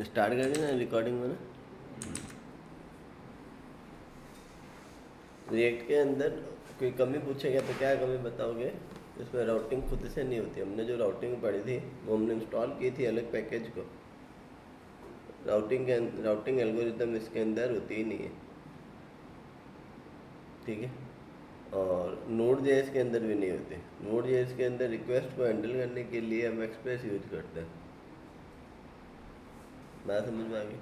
Start कर देना recording में ना। रिएक्ट के अंदर कोई कमी पूछेगा तो क्या कमी बताओगे? इसमें राउटिंग खुद से नहीं होती। हमने जो राउटिंग पढ़ी थी वो हमने इंस्टॉल की थी अलग पैकेज को। राउटिंग एल्गोरिदम इसके अंदर होती ही नहीं है, ठीक है। और नोड जेएस के अंदर भी नहीं होते। नोड जेएस के अंदर रिक्वेस्ट को हैंडल करने के लिए हम एक्सप्रेस यूज करते हैं। बात समझ में आ गई?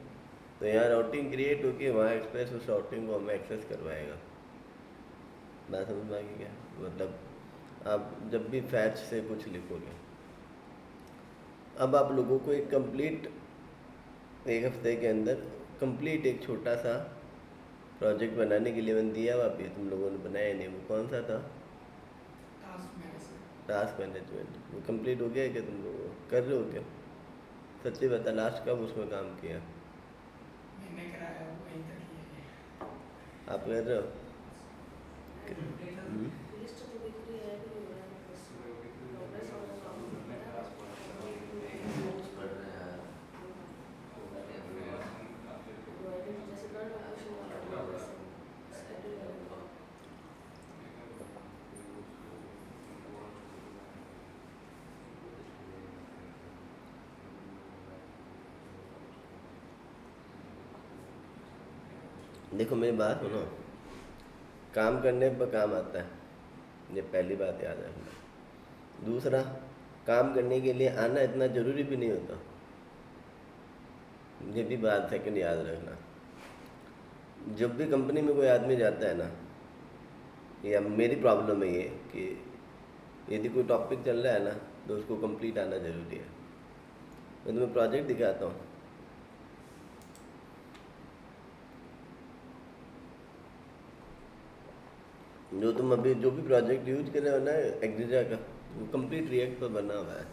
तो यहाँ राउटिंग क्रिएट होगी, वहाँ एक्सप्रेस उस राउटिंग को हमें एक्सेस करवाएगा। बात समझ में आ गई क्या? मतलब आप जब भी फैच से कुछ लिखोगे, अब आप लोगों को एक कंप्लीट एक हफ्ते के अंदर कंप्लीट एक छोटा सा प्रोजेक्ट बनाने के लिए मैंने दिया हुआ भी, तुम लोगों ने बनाया नहीं। वो कौन सा था? Task management. वो कंप्लीट हो गया है क्या? तुम लोग कर रहे हो क्या? सच्ची बता, लास्ट कब उसमें काम किया? आप कर रहे हो? हम्म? देखो मेरी बात सुनो, काम करने पर काम आता है, ये पहली बात याद रखना। दूसरा, काम करने के लिए आना इतना ज़रूरी भी नहीं होता, ये भी बात सेकंड याद रखना। जब भी कंपनी में कोई आदमी जाता है ना, या मेरी प्रॉब्लम है ये कि यदि कोई टॉपिक चल रहा है ना तो उसको कंप्लीट आना ज़रूरी है। मैं तुम्हें प्रोजेक्ट दिखाता हूँ। जो तुम अभी जो भी प्रोजेक्ट यूज कर रहे हो ना एग्रीजा का, वो कंप्लीट रिएक्ट पर बना हुआ है।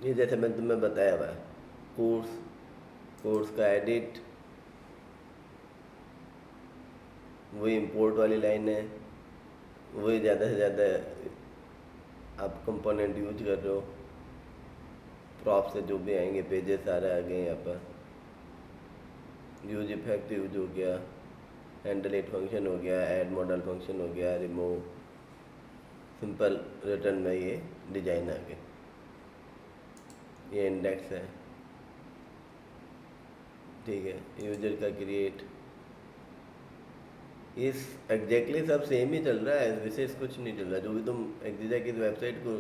ये जैसे मैंने तुम्हें बताया हुआ है, कोर्स कोर्स का एडिट, वही इंपोर्ट वाली लाइन है, वही ज़्यादा से ज़्यादा आप कंपोनेंट यूज कर रहे हो। प्रॉप से जो भी आएंगे पेजेस सारे आ गए यहाँ पर। यूज इफेक्ट यूज हो गया, हैंडल इट फंक्शन हो गया, ऐड मॉडल फंक्शन हो गया, रिमूव, सिंपल रिटर्न में ये डिजाइन आ गए। ये इंडेक्स है, ठीक है। यूजर का क्रिएट, इस एग्जैक्टली सब सेम ही चल रहा है, विशेष कुछ नहीं चल रहा। जो भी तुम एग्जीजा की वेबसाइट को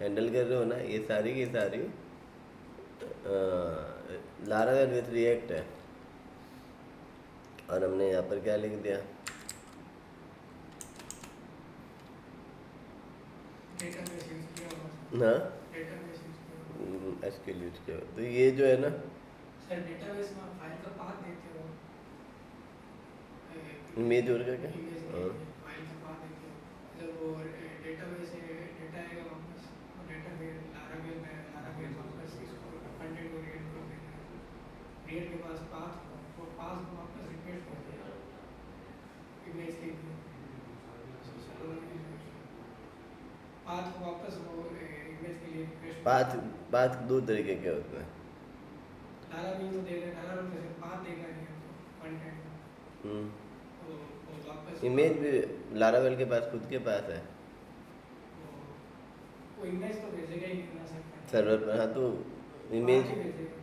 हैंडल कर रहे हो ना, ये सारी की सारी लारावेल विथ रिएक्ट है। और हमने यहाँ पर क्या लिख दिया? ना एसक्यूएल यूज किया। तो ये जो है ना सर डेटाबेस में फाइल का पाथ देते हो, इमेज और क्या क्या? हाँ फाइल का पाथ देते हो, जब वो डेटाबेस से डेटा आएगा वापस, और डेटाबेस लारावेल वापस इसको कंटेंट ओरिएंटेड कर देगा। रीड के पास पाथ हो, वो पाथ को वापस रिक्वेस्ट कर देगा इमेज के लिए। पाथ को वापस वो इमेज के लिए रिक्वेस्ट पाथ पाथ दो तरीके के होते हैं। लारावेल तो देगा, लारावेल तो सिर्फ पाथ देगा नहीं हमको कंटेंट, हम्म, वो वापस इमेज भी लारावेल के पास खुद के पास है वो इमेज तो भेजेगा ही नहीं ना सर, सर्वर पर। हाँ तो पाथ इमेज ही भेजेगा,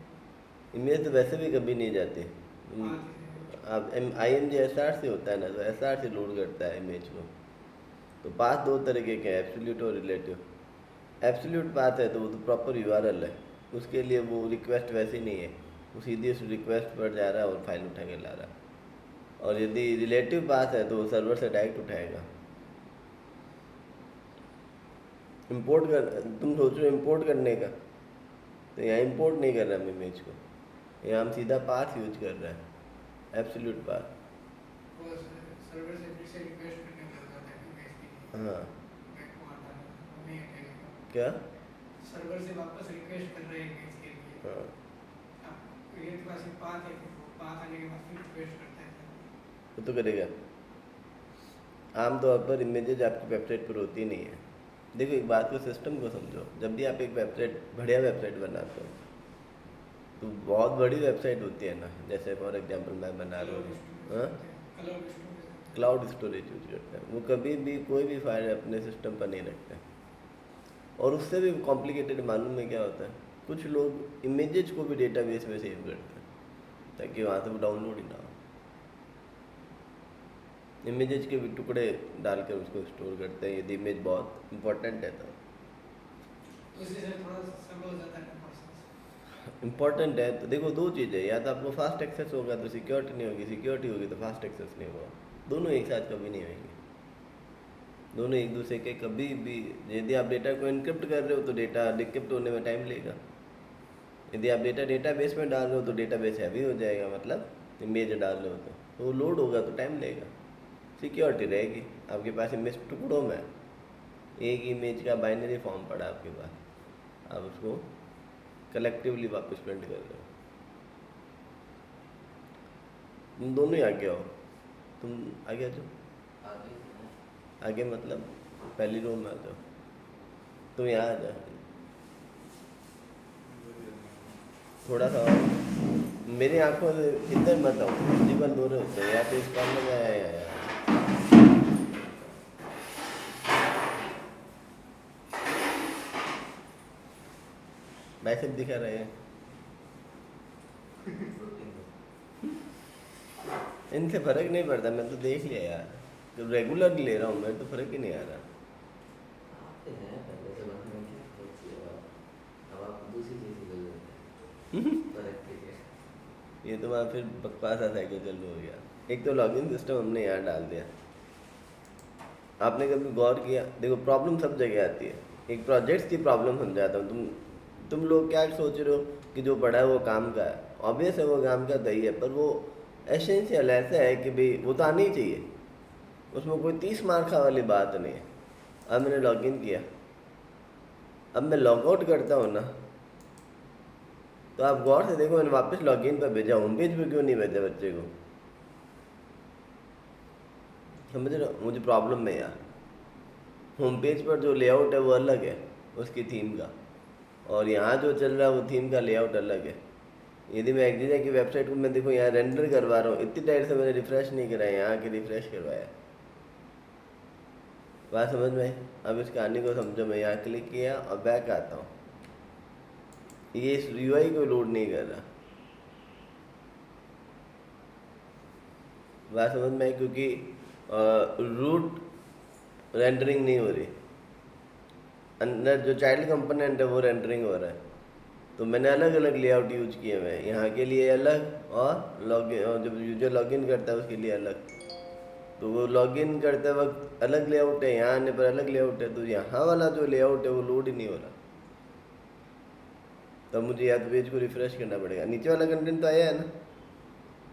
इमेज तो वैसे भी कभी नहीं जाती। पाथ ही भेजेगा। अब IMG SR से होता है ना, तो SR से लोड करता है इमेज को। तो पाथ दो तरीके के हैं, एब्सोल्यूट और रिलेटिव। एब्सोल्यूट पाथ है तो वो तो प्रॉपर URL है, उसके लिए वो रिक्वेस्ट वैसे नहीं है, वो सीधे उस रिक्वेस्ट पर जा रहा है और फाइल उठा के ला रहा है। और यदि रिलेटिव पाथ है तो वो सर्वर से डायरेक्ट उठाएगा। इंपोर्ट कर, तुम सोच रहे हो इंपोर्ट करने का, तो यहाँ इंपोर्ट नहीं कर रहा हम इमेज को, यहाँ हम सीधा पाथ यूज कर रहे हैं, एब्सोल्यूट पाथ। वो सर्वर से फिर से रिक्वेस्ट करने लग जाता है इमेज के लिए, हाँ बैक को आता है, वो नहीं हटेगा। क्या? सर्वर से वापस रिक्वेस्ट कर रहे हैं इमेज के लिए, हाँ हाँ, क्रिएट के पास एक पाथ है, फिर वो पाथ आने के बाद फिर रिक्वेस्ट करता है। वो तो करेगा। आमतौर पर इमेजेज आपकी वेबसाइट पर होती नहीं है। देखो एक बात को, सिस्टम को समझो। जब भी आप एक वेबसाइट, बढ़िया वेबसाइट बनाते हो, तो बहुत बड़ी वेबसाइट होती है ना, जैसे फॉर एग्जांपल मैं बना रहा क्लाउड हूँ। स्टोरेज हाँ, होते हैं, क्लाउड स्टोरेज होते हैं। क्लाउड स्टोरेज यूज करते हैं। वो कभी भी कोई भी फाइल अपने सिस्टम पर नहीं रखते हैं। और उससे भी कॉम्प्लिकेटेड मालूम है क्या होता है, कुछ लोग इमेजेस को भी डेटाबेस में सेव करते हैं ताकि वहाँ से वो डाउनलोड ही ना हो। इमेजेस के भी टुकड़े डालकर उसको स्टोर करते हैं, यदि इमेज बहुत इंपॉर्टेंट है तो। तो इसलिए सर थोड़ा सा स्ट्रगल हो जाता है प्रोसेस। इंपॉर्टेंट है तो देखो, दो चीज़ें, या तो आपको फास्ट एक्सेस होगा तो सिक्योरिटी नहीं होगी, सिक्योरिटी होगी तो फास्ट एक्सेस नहीं होगा। दोनों एक साथ कभी नहीं होंगे, दोनों एक दूसरे के कभी भी। यदि आप डेटा को इनक्रिप्ट कर रहे हो तो डेटा डिक्रिप्ट होने में टाइम लेगा। यदि आप डेटा डेटाबेस में डाल रहे हो तो डेटाबेस हैवी हो जाएगा, मतलब इमेज डाल रहे हो तो वो लोड होगा तो टाइम लेगा। सिक्योरिटी रहेगी, आपके पास इमेज टुकड़ों में, एक इमेज का बाइनरी फॉर्म पड़ा आपके पास, आप उसको कलेक्टिवली वापस प्रिंट कर रहे हो। तुम दोनों ही आगे आओ, तुम आगे आ जाओ। आगे मतलब पहली रो में आ जाओ, तुम यहाँ आ जाओ थोड़ा सा और। मेरी आंखों से इधर मत आओ, प्रिंसिपल दूर होते हैं, या तो इस कॉर्नर में आया या बाइसेप दिखा रहे हैं। इनसे फर्क नहीं पड़ता, मैं तो देख लिया यार, तो रेगुलर ले रहा हूँ मैं, तो फर्क ही नहीं आ रहा। ये तो वहाँ फिर बकवास साइकिल चालू हो गया। एक तो लॉगिन सिस्टम हमने यहाँ डाल दिया। आपने कभी गौर किया, देखो प्रॉब्लम सब जगह आती है। एक प्रोजेक्ट्स की प्रॉब्लम समझाता हूँ। तुम लोग क्या सोच रहे हो कि जो पढ़ा है वो काम का है, ऑब्वियस है वो काम का सही है, पर वो एसेंशियल ऐसा है कि भाई वो तो आनी ही चाहिए, उसमें कोई 30 मार्क्स वाली बात नहीं है। अब मैंने लॉगिन किया, अब मैं लॉग आउट करता हूँ ना, तो आप गौर से देखो, मैंने वापस लॉगिन पर भेजा, होम पेज पर क्यों नहीं भेजा बच्चे को? समझ रहे हो मुझे प्रॉब्लम में यार। होम पेज पर जो लेआउट है वो अलग है उसकी थीम का, और यहाँ जो चल रहा है वो थीम का लेआउट अलग है। यदि मैं एक्जिजा की वेबसाइट को मैं देखो यहाँ रेंडर करवा रहा हूँ, इतनी टाइट से मैंने रिफ़्रेश नहीं कराया, यहाँ के रिफ़्रेश करवाया। बात समझ में आई? अब इस कहानी को समझो। मैं यहाँ क्लिक किया और बैक आता हूँ, ये इस यूआई को लोड नहीं कर रहा। बात समझ में आई? क्योंकि रूट रेंडरिंग नहीं हो रही, अंदर जो चाइल्ड कंपोनेंट है वो रेंडरिंग हो रहा है। तो मैंने अलग अलग लेआउट यूज किए हुए हैं, यहाँ के लिए अलग, और लॉगिन, और जब यूजर लॉगिन करता है उसके लिए अलग। तो वो लॉगिन करते वक्त अलग लेआउट है, यहाँ आने पर अलग लेआउट है, तो यहाँ वाला जो लेआउट है वो लोड ही नहीं हो रहा। तब मुझे या तो पेज को रिफ़्रेश करना पड़ेगा। नीचे वाला कंटेंट तो आया है ना,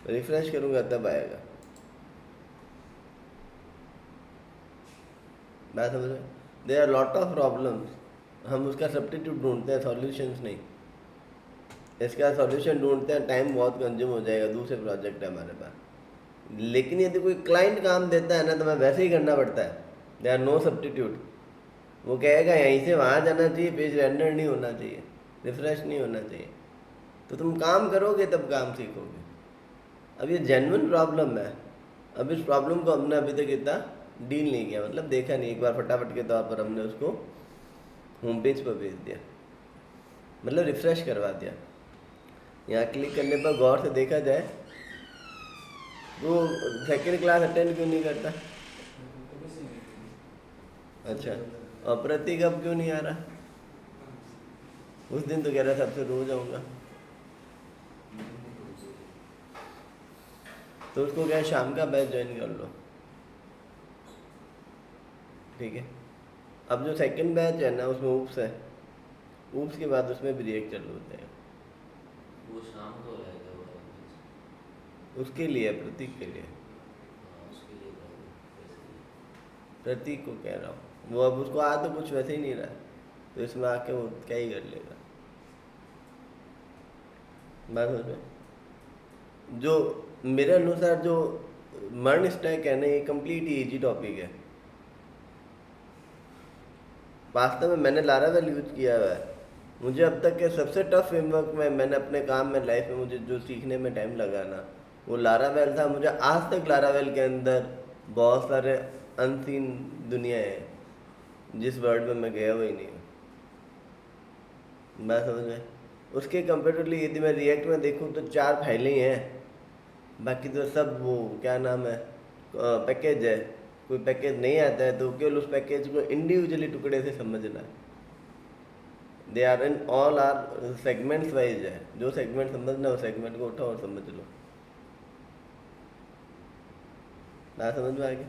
रिफ़्रेश करूँगा तब आएगा। बात समझ में? There are lot of problems, हम उसका सब्स्टिट्यूट ढूंढते हैं, सॉल्यूशंस नहीं। इसका सॉल्यूशन ढूंढते हैं, टाइम बहुत कंज्यूम हो जाएगा, दूसरे प्रोजेक्ट है हमारे पास। लेकिन यदि कोई क्लाइंट काम देता है ना, तो मैं वैसे ही करना पड़ता है। They are no substitute. वो कहेगा यहीं से वहाँ जाना चाहिए, पेज रेंडर नहीं होना चाहिए, रिफ्रेश नहीं होना चाहिए। तो तुम काम करोगे तब काम सीखोगे। अब ये जेन्युइन प्रॉब्लम है, अब इस प्रॉब्लम को हमने अभी तक इतना डील नहीं किया, मतलब देखा नहीं। एक बार फटाफट के तौर पर हमने उसको होम पेज पर भेज दिया, मतलब रिफ़्रेश करवा दिया। यहाँ क्लिक करने पर गौर से देखा जाए वो सेकेंड क्लास अटेंड क्यों नहीं करता? अच्छा, और प्रतीक अब क्यों नहीं आ रहा? उस दिन तो कह रहा था सबसे रोज आऊँगा, तो उसको क्या शाम का बैच ज्वाइन कर लो, ठीक है। अब जो सेकंड बैच है ना उसमें ऊप्स है, ऊप्स के बाद उसमें भी रिएक्ट चालू होता है। वो शाम को रहेगा वो वाला उसके लिए, प्रतीक के लिए, हाँ उसके लिए प्रतीक को कह रहा हूँ। वो अब उसको आ तो कुछ वैसे ही नहीं रहा, तो इसमें आके वो क्या ही कर लेगा। बात समझ में? जो मेरे अनुसार जो मर्न स्टैक है ना, ये कंप्लीट ही इजी टॉपिक है। वास्तव में मैंने लारावेल यूज किया हुआ है। मुझे अब तक के सबसे टफ फ्रेमवर्क में मैंने अपने काम में लाइफ में मुझे जो सीखने में टाइम लगा ना, वो लारावेल था। मुझे आज तक लारावेल के अंदर बहुत सारे अनसीन दुनिया है जिस वर्ल्ड में मैं गया हुआ ही नहीं हूँ। मैं समझ में, उसके कंपेरेटिवली यदि मैं रिएक्ट में देखूँ तो 4 फाइलें ही हैं, बाकी तो सब वो क्या नाम है पैकेज है। कोई पैकेज नहीं आता है तो केवल उस पैकेज को इंडिविजुअली टुकड़े से समझना है। They are in all are segments wise है, जो सेगमेंट समझना है वो सेगमेंट को उठाओ और समझ लो। ना समझ में आ गया?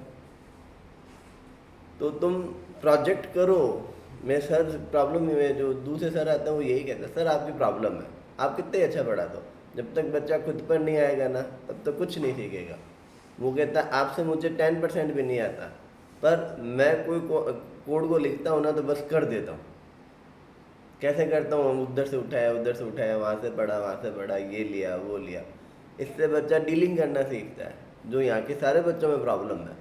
तो तुम प्रोजेक्ट करो। मैं सर प्रॉब्लम में जो दूसरे सर आते हैं वो यही कहते हैं, सर आपकी प्रॉब्लम है, आप कितने अच्छा पढ़ा दो, जब तक बच्चा खुद पर नहीं आएगा ना तब तक कुछ नहीं सीखेगा। वो कहता है आपसे मुझे 10% भी नहीं आता, पर मैं कोई कोड को लिखता हूँ ना तो बस कर देता हूँ। कैसे करता हूँ, उधर से उठाया, वहाँ से पढ़ा, ये लिया वो लिया। इससे बच्चा डीलिंग करना सीखता है, जो यहाँ के सारे बच्चों में प्रॉब्लम है।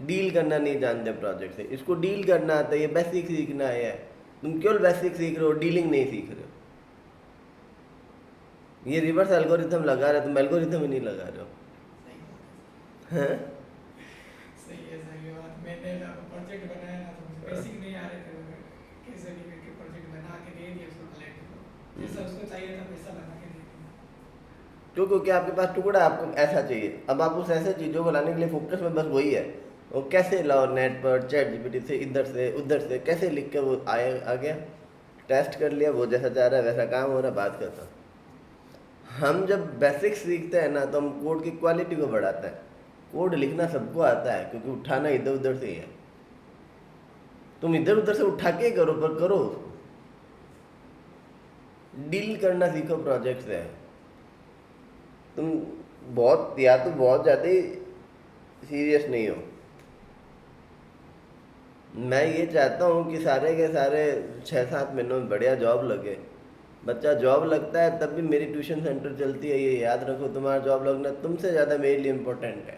डील करना नहीं जानते प्रोजेक्ट से, इसको डील करना आता है, ये बेसिक सीखना है। तुम केवल बेसिक सीख रहे हो, डीलिंग नहीं सीख रहे हो। ये रिवर्स एल्गोरिथम लगा रहे हो, तुम एल्गोरिथम ही नहीं लगा रहे हो। सही बात हैं? है, सही है बात। मैंने प्रोजेक्ट बनाया ना तो मुझे बेसिक नहीं आ रहे थे, तो कैसे भी करके प्रोजेक्ट बना के दे दिया उसको क्लाइंट को, जैसा उसको चाहिए था वैसा बना के दे दिया। क्योंकि आपके पास टुकड़ा आपको ऐसा चाहिए। अब आप उस ऐसे चीज़ों को लाने के लिए फोकस में बस वही है, वो कैसे लाओ नेट पर चैट जीपीटी से इधर से उधर से कैसे लिख कर वो आ गया, टेस्ट कर लिया, वो जैसा चाह रहा है वैसा काम हो रहा है, बात करता हूँ। हम जब बेसिक्स सीखते हैं ना तो हम कोड की क्वालिटी को बढ़ाते हैं। कोड लिखना सबको आता है, क्योंकि उठाना इधर उधर से ही है। तुम इधर उधर से उठा के करो, पर करो उसको। डील करना सीखो प्रोजेक्ट से। तुम बहुत या तो बहुत ज़्यादा ही सीरियस नहीं हो। मैं ये चाहता हूँ कि सारे के सारे 6-7 महीनों में बढ़िया जॉब लगे। बच्चा जॉब लगता है तब भी मेरी ट्यूशन सेंटर चलती है, ये याद रखो। तुम्हारा जॉब लगना तुमसे ज़्यादा मेरे लिए इम्पोर्टेंट है।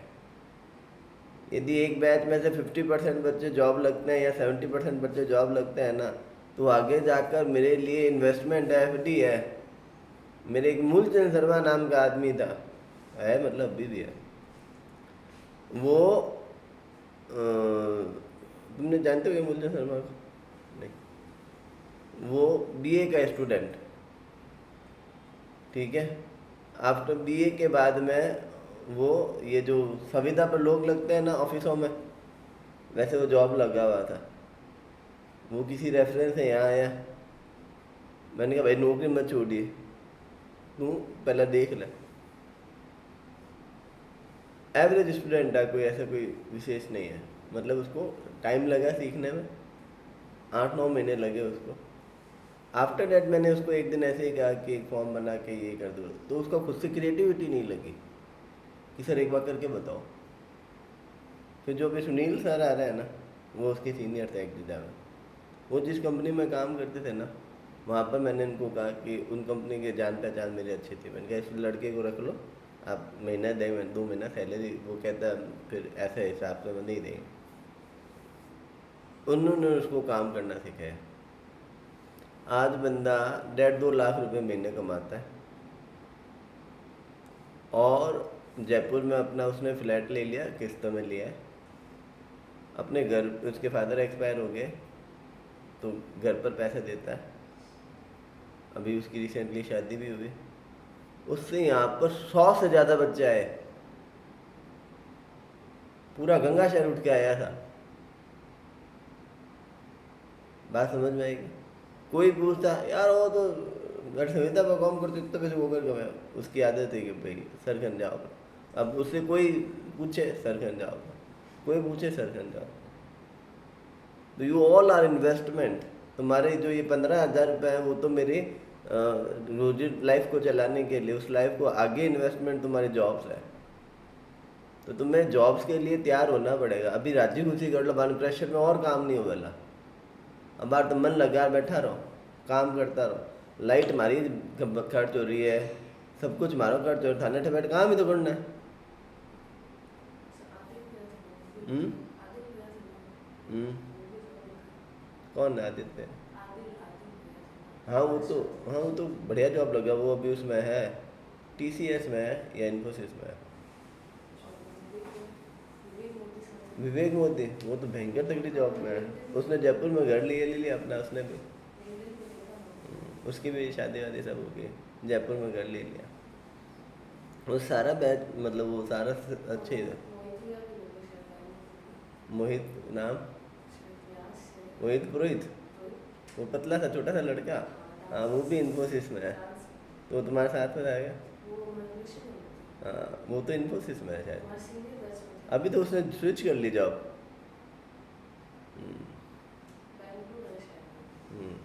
यदि एक बैच में से 50% बच्चे जॉब लगते हैं या 70% बच्चे जॉब लगते हैं ना, तो आगे जाकर मेरे लिए इन्वेस्टमेंट है, एफडी है। मेरे एक मूलचंद शर्मा नाम का आदमी था, है मतलब अभी भी है। वो तुमने जानते हो ये मूलचंद शर्मा को? नहीं। वो बीए का स्टूडेंट, ठीक है। आफ्टर बीए के बाद में वो ये जो संविदा पर लोग लगते हैं ना ऑफिसों में, वैसे वो जॉब लगा हुआ था। वो किसी रेफरेंस से यहाँ आया। मैंने कहा भाई नौकरी मत छोड़िए, तू पहले देख ले। एवरेज स्टूडेंट है, कोई ऐसा कोई विशेष नहीं है। मतलब उसको टाइम लगा सीखने में, 8-9 महीने लगे उसको। आफ्टर डैट मैंने उसको एक दिन ऐसे ही कहा कि एक फॉर्म बना के ये कर दो, तो उसका खुद से क्रिएटिविटी नहीं लगी कि सर एक बार करके बताओ। फिर जो भी सुनील सर आ रहे हैं ना, वो उसके सीनियर थे एग्जीजा में। वो जिस कंपनी में काम करते थे ना, वहाँ पर मैंने उनको कहा कि उन कंपनी के जान पहचान मेरी अच्छी थी। मैंने कहा इस लड़के को रख लो, आप महीना 2 महीना सैलरी, वो कहता फिर ऐसे हिसाब से मैं नहीं देंगे। उन्होंने उसको काम करना सिखाया। आज बंदा 1.5-2 लाख रुपए महीने कमाता है, और जयपुर में अपना उसने फ्लैट ले लिया, किस्तों में लिया है। अपने घर, उसके फादर एक्सपायर हो गए तो घर पर पैसे देता है। अभी उसकी रिसेंटली शादी भी हुई। उससे यहाँ पर 100 से ज़्यादा बच्चे आए, पूरा गंगा शहर उठ के आया था। बात समझ में आएगी? कोई पूछता यार वो तो घर संहिता पर काम करते, इतने पैसे वो कर गए। उसकी आदत है कि भाई सर खन जाओ। अब उससे कोई पूछे सर खन जाओ, कोई पूछे सर खन जाओ। तो यू ऑल आर इन्वेस्टमेंट। तुम्हारे जो ये 15,000 रुपये हैं वो तो मेरी रोजी लाइफ को चलाने के लिए, उस लाइफ को आगे इन्वेस्टमेंट तुम्हारी जॉब्स है। तो तुम्हें जॉब्स के लिए तैयार होना पड़ेगा। अभी राजी खुशी कर लो, बाद में प्रेशर में और काम नहीं होगा। अब बार तो मन लगा बैठा रहो, काम करता रहो। लाइट मारी खर्च हो रही है, सब कुछ मारो खर्च हो रहा है, थाने ठेठ काम ही तो करना है। हम्म हम्म कौन है आदित्य? हाँ वो तो बढ़िया जॉब लगा, वो अभी उसमें है, टीसीएस में है या इन्फोसिस में है। विवेक मोदी, वो तो भयंकर तगड़ी जॉब में है। उसने जयपुर में घर ले लिया अपना, उसने भी। उसकी भी शादी वादी सब हो गई, जयपुर में घर ले लिया। वो सारा बैच मतलब वो सारा अच्छे ही था। मोहित नाम, मोहित पुरोहित, वो पतला सा छोटा सा लड़का। हाँ वो भी इन्फोसिस में है, तो वो तुम्हारे साथ में आएगा। हाँ वो तो इन्फोसिस में है शायद, अभी तो उसने स्विच कर ली जॉब। हम्म, हम्म।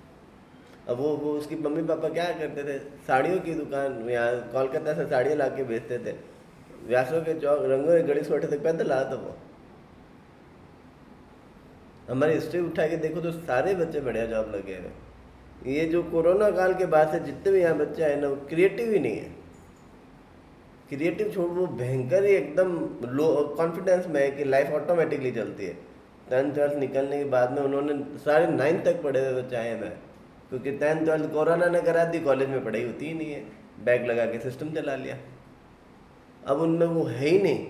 अब वो उसकी मम्मी पापा क्या करते थे, साड़ियों की दुकान यहाँ कोलकाता से साड़ियाँ ला के बेचते थे, व्यासों के चौक रंगों के गली छोटे तक पैदल आता वो। हमारी हिस्ट्री उठा के देखो तो सारे बच्चे बढ़िया जॉब लगे हुए। ये जो कोरोना काल के बाद से जितने भी यहाँ बच्चे आए ना, वो क्रिएटिव ही नहीं है। क्रिएटिव छोड़, वो भयंकर ही एकदम लो कॉन्फिडेंस में है कि लाइफ ऑटोमेटिकली चलती है। 10th 12th निकलने के बाद में उन्होंने सारे 9th तक पढ़े हुए बच्चे आए हैं, क्योंकि 10th 12th कोरोना ने करा दी, कॉलेज में पढ़ाई होती ही नहीं है, बैग लगा के सिस्टम चला लिया। अब उनमें वो है ही नहीं।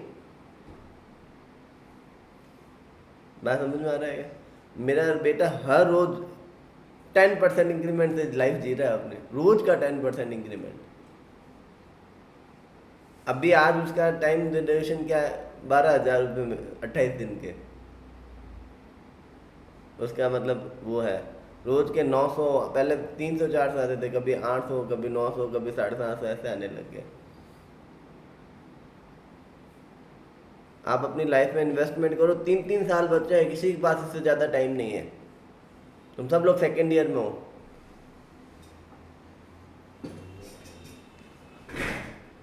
बात समझ में आ रहा है? मेरा बेटा हर रोज 10% इंक्रीमेंट से लाइफ जी रहा है अपने, रोज का 10% इंक्रीमेंट। अभी आज उसका टाइम ड्यूरेशन क्या है, 12,000 रुपये में 28 दिन के। उसका मतलब वो है रोज के 900, पहले 300 400 आते थे, कभी 800, कभी 900, कभी 750 ऐसे आने लग गए। आप अपनी लाइफ में इन्वेस्टमेंट करो, 3 3 साल बच्चे हैं, किसी के पास इससे ज़्यादा टाइम नहीं है। तुम सब लोग सेकेंड ईयर में हो।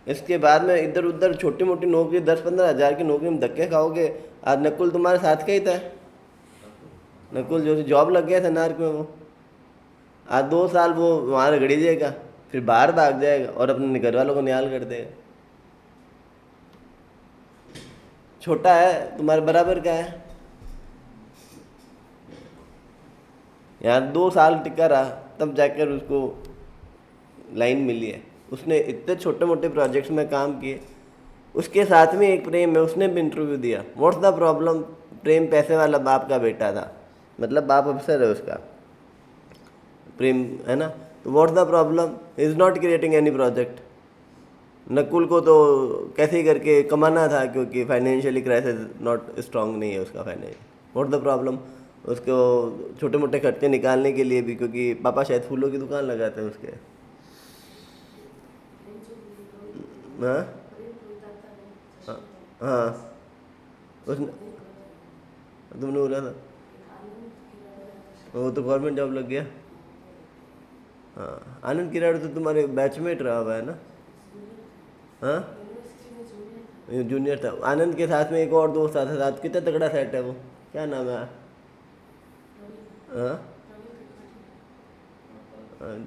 इसके बाद में इधर उधर छोटी मोटी नौकरी 10 15 हज़ार की नौकरी में धक्के खाओगे। आज नकुल तुम्हारे साथ का ही था, नकुल जो जॉब लग गया था नार्क में, वो आज 2 साल वो वहाँ रगड़ी जाएगा, फिर बाहर भाग जाएगा और अपने घर वालों को निहाल कर देगा। छोटा है, तुम्हारे बराबर का है, यहाँ 2 साल टिका रहा, तब जाकर उसको लाइन मिली है। उसने इतने छोटे मोटे प्रोजेक्ट्स में काम किए। उसके साथ में एक प्रेम है, उसने भी इंटरव्यू दिया। What's the problem? प्रेम पैसे वाला बाप का बेटा था, मतलब बाप अफसर है उसका, प्रेम है ना। तो what's the problem? Is not creating any project. Nakul को तो कैसे ही करके कमाना था, क्योंकि फाइनेंशियली क्राइसिस नॉट स्ट्रांग नहीं है उसका फाइनेंशियल। What the problem? उसको छोटे मोटे खर्चे निकालने के लिए भी, क्योंकि पापा शायद फूलों की दुकान लगाते हैं उसके। हाँ हाँ हाँ, उसने, तुमने बोला था वो तो गवर्नमेंट जॉब लग गया। हाँ आनंद किराड़ तो तुम्हारे बैचमेट रहा हुआ है ना? हाँ जूनियर था। आनंद के साथ में एक और दोस्त था साथ, कितना तगड़ा सेट है वो, क्या नाम है? हाँ हाँ,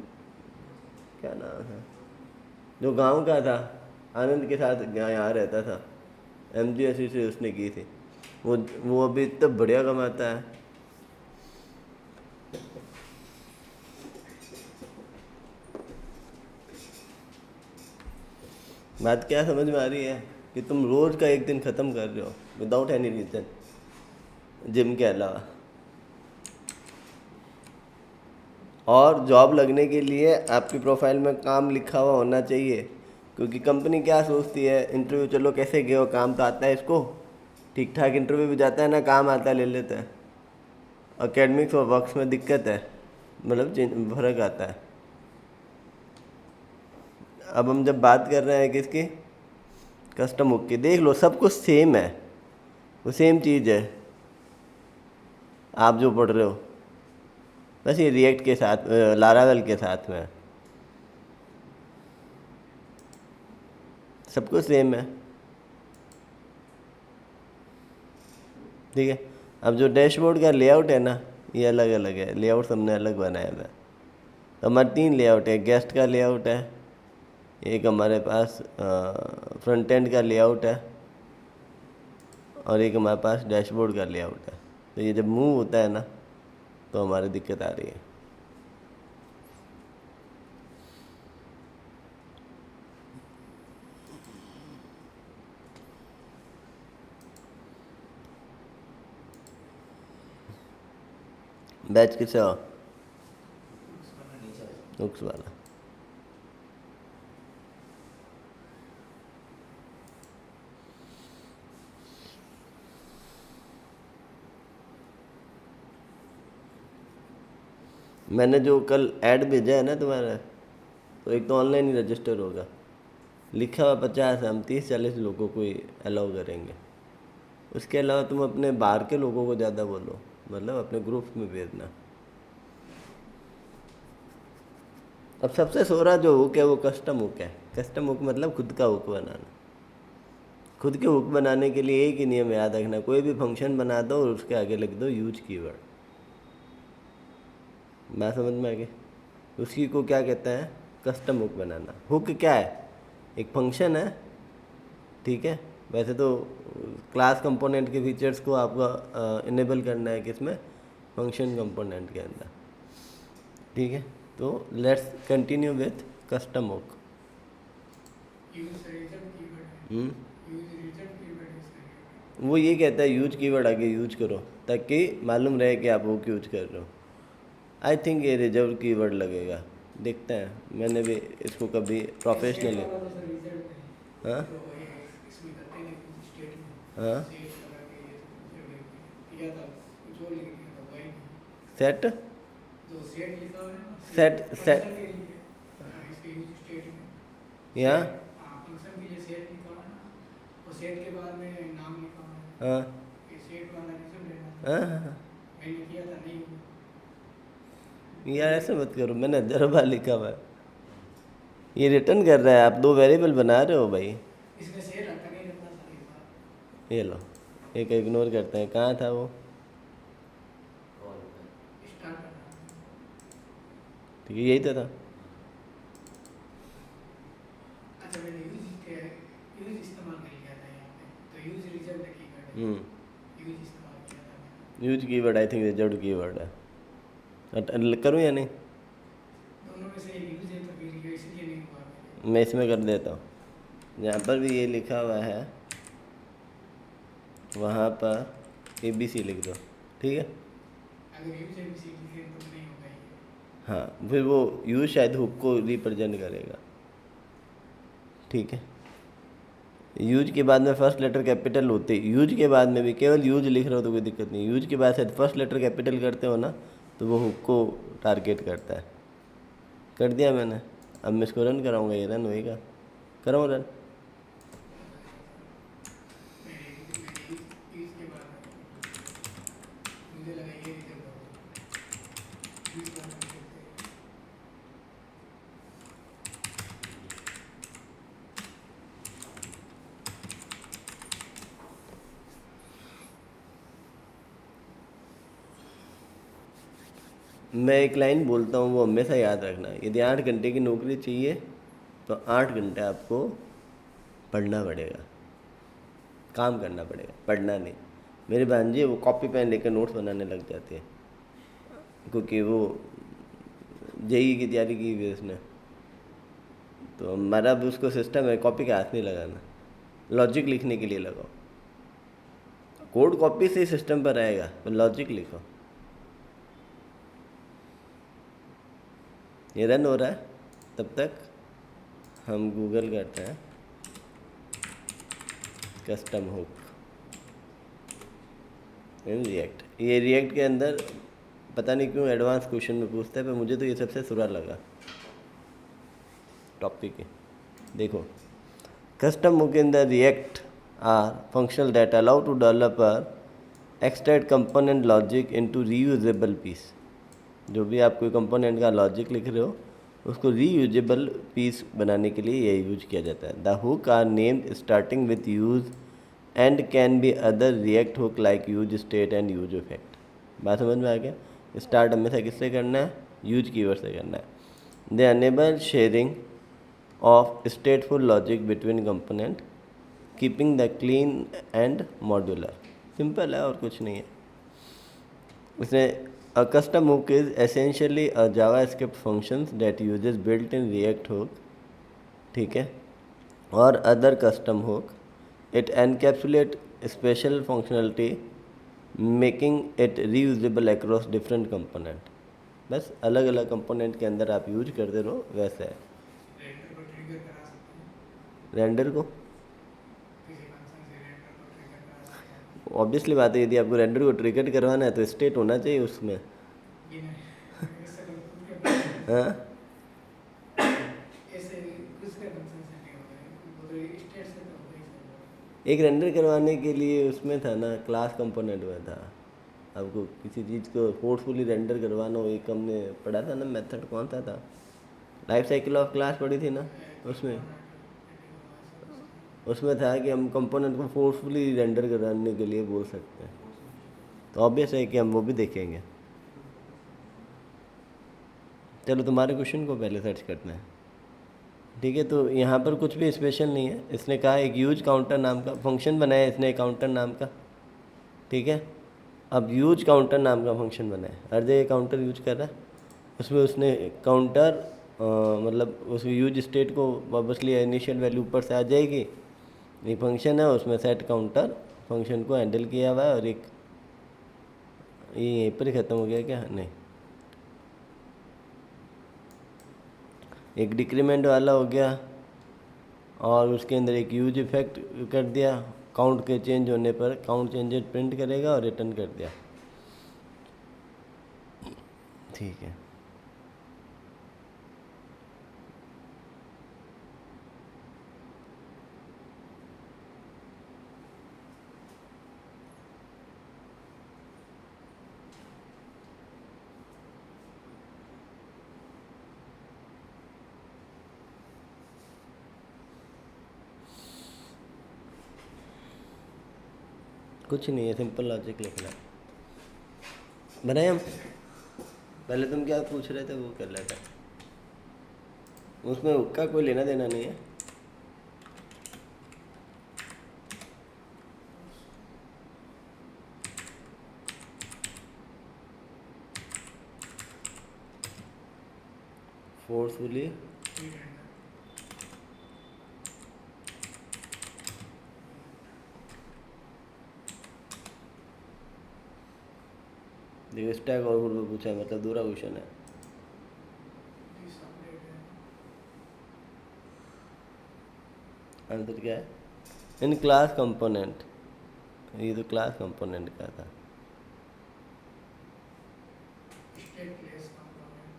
क्या नाम है, जो गांव का था, आनंद के साथ यहाँ रहता था, MGSC से उसने की थी। वो अभी इतना बढ़िया कमाता है। बात क्या समझ में आ रही है कि तुम रोज का एक दिन ख़त्म कर रहे हो विदाउट एनी रीज़न, जिम के अलावा। और जॉब लगने के लिए आपकी प्रोफाइल में काम लिखा हुआ होना चाहिए, क्योंकि कंपनी क्या सोचती है, इंटरव्यू चलो कैसे गए हो, काम तो आता है इसको, ठीक ठाक इंटरव्यू भी जाता है ना, काम आता है ले लेता है। एकेडमिक्स और वर्क्स में दिक्कत है, मतलब फर्क आता है। अब हम जब बात कर रहे हैं किसकी, कस्टम हुक की, देख लो सब कुछ सेम है, वो सेम चीज़ है आप जो पढ़ रहे हो, बस ये रिएक्ट के साथ, लारावेल के साथ में सब कुछ सेम है। ठीक है, अब जो डैशबोर्ड का लेआउट है ना, ये अलग अलग है, लेआउट हमने अलग बनाया हुआ है। तो हमारे 3 लेआउट है, गेस्ट का लेआउट है, एक हमारे पास फ्रंट एंड का लेआउट है और एक हमारे पास डैशबोर्ड का लेआउट है। तो ये जब मूव होता है ना तो हमारी दिक्कत आ रही है। बैच किसे हो? नीचे हुक्स वाला। मैंने जो कल ऐड भेजा है ना तुम्हारा, तो एक तो ऑनलाइन ही रजिस्टर होगा, लिखा हुआ 50 है, हम 30-40 लोगों को ही अलाउ करेंगे। उसके अलावा तुम अपने बाहर के लोगों को ज़्यादा बोलो, मतलब अपने ग्रुप में भेजना। अब सबसे सोरा जो हुक है वो कस्टम हुक है। कस्टम हुक मतलब खुद का हुक बनाना। खुद के हुक बनाने के लिए एक ही नियम याद रखना, कोई भी फंक्शन बना दो और उसके आगे लिख दो यूज कीवर्ड। बात समझ में आ गई? उसी को क्या कहते हैं? कस्टम हुक बनाना। हुक क्या है? एक फंक्शन है, ठीक है। वैसे तो क्लास कंपोनेंट के फीचर्स को आपको इनेबल करना है किसमें? फंक्शन कंपोनेंट के अंदर, ठीक है। तो let's continue with custom hook. Use result keyword है, हम्म, यूज रिजल्ट कीवर्ड है इसका। वो ये कहता है यूज कीवर्ड आगे यूज करो ताकि मालूम रहे कि आप हुक यूज कर रहे हो। आई थिंक ये रिजर्व कीवर्ड लगेगा, देखते हैं। मैंने भी इसको कभी प्रोफेशनली, वाला तो सर रिजल्ट है, हाँ जो ये इसमें करते हैं ना स्टेट में, हाँ, सेट लगा के ये किया था, कुछ और लिख दिया था वही सेट जो सेट लिखा हुआ है ना, सेट सेट फंक्शन के लिए इसके यूज स्टेट में यहाँ, फंक्शन के लिए सेट लिखा हुआ है ना, और सेट के बाद में नाम लिखा हुआ है, हाँ ये सेट वाला रिजल्ट लेना था। हाँ हाँ। मैंने किया था, नहीं हुआ। यार ऐसे मत करो, मैंने 1000 बार लिखा हुआ है। ये रिटर्न कर रहा है, आप 2 वेरिएबल बना रहे हो भाई। इसमें सेट रखा नहीं रखना था एक बार। ये लो, एक इग्नोर करते हैं। कहाँ था वो? कॉल स्टार्ट करना। ठीक है, यही तो था। अच्छा मैंने यूज इस्तेमाल नहीं किया था यहाँ पे, तो यूज रिजल्ट कीवर्ड है, हम्म, यूज इस्तेमाल किया था मैंने। Use keyword I think reserve keyword है। करूँ या नहीं? दोनों में से यूज है तो फिर ये इसलिए नहीं हुआ मेरे। मैं इसमें कर देता हूँ, जहाँ पर भी ये लिखा हुआ है वहाँ पर ABC लिख दो, ठीक है। अगर यूज है किसी लिखे तो नहीं होगा ये। हाँ, फिर वो यूज शायद हुक को रिप्रेजेंट करेगा, ठीक है। यूज के बाद में फर्स्ट लेटर कैपिटल होते, यूज के बाद में भी केवल यूज लिख रहे हो तो कोई दिक्कत नहीं। यूज के बाद शायद फर्स्ट लेटर कैपिटल करते हो ना, तो वो हुक को टारगेट करता है। कर दिया मैंने, अब मैं इसको रन कराऊंगा, ये रन होएगा। कराऊँ रन? मैंने यूज के बाद मुझे लगा ये रिजल्ट होगा, यूज बाद में करते हैं। मैं एक लाइन बोलता हूँ, वो हमेशा याद रखना। यदि 8 घंटे की नौकरी चाहिए तो 8 घंटे आपको पढ़ना पड़ेगा, काम करना पड़ेगा, पढ़ना नहीं। मेरी भांजी है, वो कॉपी पेन लेकर नोट्स बनाने लग जाती है, क्योंकि वो जेई की तैयारी की हुई है उसने। तो हमारा भी उसको सिस्टम है, कॉपी का हाथ नहीं लगाना, लॉजिक लिखने के लिए लगाओ। कोड कॉपी से ही सिस्टम पर आएगा, पर लॉजिक लिखो। ये रन हो रहा है, तब तक हम गूगल करते हैं कस्टम हुक इन रिएक्ट। ये रिएक्ट के अंदर पता नहीं क्यों एडवांस क्वेश्चन में पूछता है, पर मुझे तो ये सबसे सुरा लगा टॉपिक है। देखो, custom hook in the React are functional that allow to developer extract component logic into reusable piece. जो भी आप कोई कंपोनेंट का लॉजिक लिख रहे हो उसको रीयूजेबल पीस बनाने के लिए ये यूज किया जाता है। The hook are named starting with use and can be other React hook like use state and use effect. बात समझ में आ गया? स्टार्ट हमेशा किससे करना है? यूज कीवर्ड से करना है। दे enable sharing of stateful logic between component keeping the clean and modular. Simple है और कुछ नहीं है इसमें। A custom hook is essentially a JavaScript functions that uses built in React hook, ठीक है, और other custom hook. It encapsulate special functionality making it reusable across different component. बस अलग अलग कंपोनेंट के अंदर आप यूज करते रहो, वैसा है। रेंडर को ट्रिगर करा सकते हैं, रेंडर को किसी फंक्शन से रेंडर को ट्रिगर करा सकते हैं। ऑब्वियसली बात है, यदि आपको रेंडर को ट्रिगर करवाना है तो स्टेट होना चाहिए उसमें। ये नहीं इससे तो खुद के फंक्शन हाँ, ऐसे खुद के फंक्शन से नहीं होता है, वो तो स्टेट से तो होता ही है। एक रेंडर करवाने के लिए उसमें था ना, क्लास कंपोनेंट में था। आपको किसी चीज़ को फोर्सफुली रेंडर करवाना हो, एक हमने पढ़ा था ना मेथड, कौन सा था, लाइफ साइकिल ऑफ क्लास पढ़ी थी ना, उसमें था कि हम कंपोनेंट को फोर्सफुली रेंडर कराने के लिए बोल सकते हैं। तो ऑब्वियस है कि हम वो भी देखेंगे। चलो तुम्हारे क्वेश्चन को पहले सर्च करते हैं, ठीक है। तो यहाँ पर कुछ भी स्पेशल नहीं है। इसने कहा एक यूज काउंटर नाम का फंक्शन बनाया इसने, काउंटर नाम का, ठीक है। अब यूज काउंटर नाम का फंक्शन बनाया, हर जगह काउंटर यूज कर रहा है। उसमें उसने काउंटर मतलब उस यूज स्टेट को ऑब्वियसली इनिशियल वैल्यू ऊपर से आ जाएगी। एक फंक्शन है उसमें सेट काउंटर फंक्शन को हैंडल किया हुआ है। और एक ये यहीं पर ही ख़त्म हो गया क्या, नहीं, एक डिक्रीमेंट वाला हो गया और उसके अंदर एक यूज इफेक्ट कर दिया। काउंट के चेंज होने पर काउंट चेंजेस प्रिंट करेगा और रिटर्न कर दिया, ठीक है। कुछ नहीं है, सिंपल लॉजिक लिखना है। बनाए हम, पहले तुम क्या पूछ रहे थे वो कर लेते हैं, उसमें उसका कोई लेना देना नहीं है। फोर्सफुली देखो स्टैक और फुल पूछा है, मतलब दूसरा क्वेश्चन है। आंसर क्या है, इन क्लास कंपोनेंट, ये तो क्लास कंपोनेंट का था। स्टेटलेस कंपोनेंट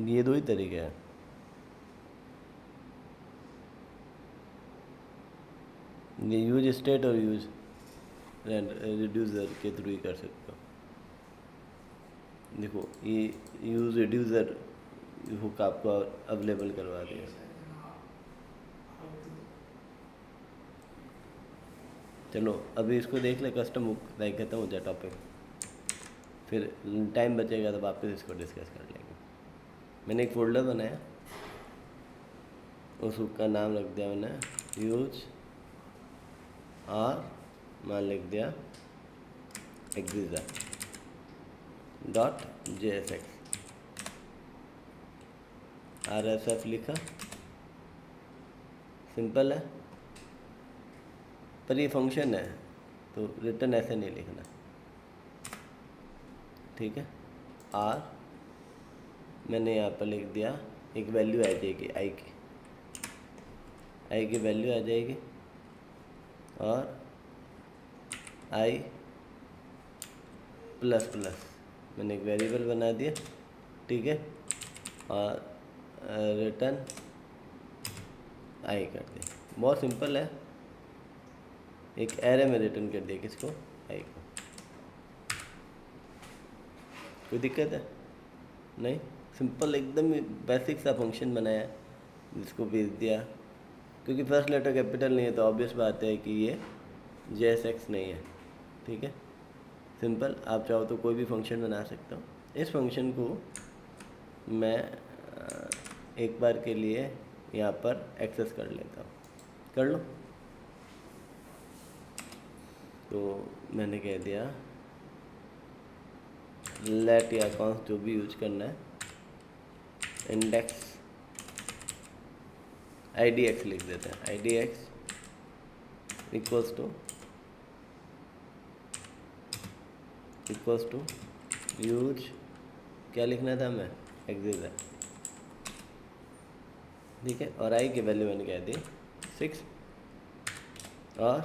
ये दो ही तरीके हैं, ये यूज स्टेट और यूज रिड्यूसर के थ्रू ही कर सकते हो। देखो ये यूज रिड्यूसर हुक आपको अवेलेबल करवा दिया। चलो अभी इसको देख ले, कस्टम हुक लाइक खत्म हो जाए टॉपिक, फिर टाइम बचेगा तो वापस इसको डिस्कस कर लेंगे। मैंने एक फोल्डर बनाया, उस हुक का नाम रख दिया मैंने यूज आर, मान लिख दिया एग्जिस्टर डॉट JSX, RSF लिखा, सिंपल है। पर ये फंक्शन है तो रिटर्न ऐसे नहीं लिखना, ठीक है। आर मैंने यहाँ पर लिख दिया, एक वैल्यू आ जाएगी आई की वैल्यू आ जाएगी, और आई प्लस प्लस मैंने एक वेरिएबल बना दिया, ठीक है। और रिटर्न आई कर दिया, बहुत सिंपल है। एक एरे में रिटर्न कर दिया किसको, आई को। कोई दिक्कत है? नहीं, सिंपल एकदम बेसिक सा फंक्शन बनाया जिसको भेज दिया, क्योंकि फर्स्ट लेटर कैपिटल नहीं है तो ऑब्वियस बात है कि ये JSX नहीं है। ठीक है, सिंपल। आप चाहो तो कोई भी फंक्शन बना सकते हो। इस फंक्शन को मैं एक बार के लिए यहाँ पर एक्सेस कर लेता हूँ, कर लो। तो मैंने कह दिया लेट या कॉन्स जो भी यूज करना है, इंडेक्स IDX लिख देते हैं, IDX इक्वल्स टू यूज, क्या लिखना था मैं, एग्जिट है। ठीक है, और आई की वैल्यू मैंने कह दी 6 और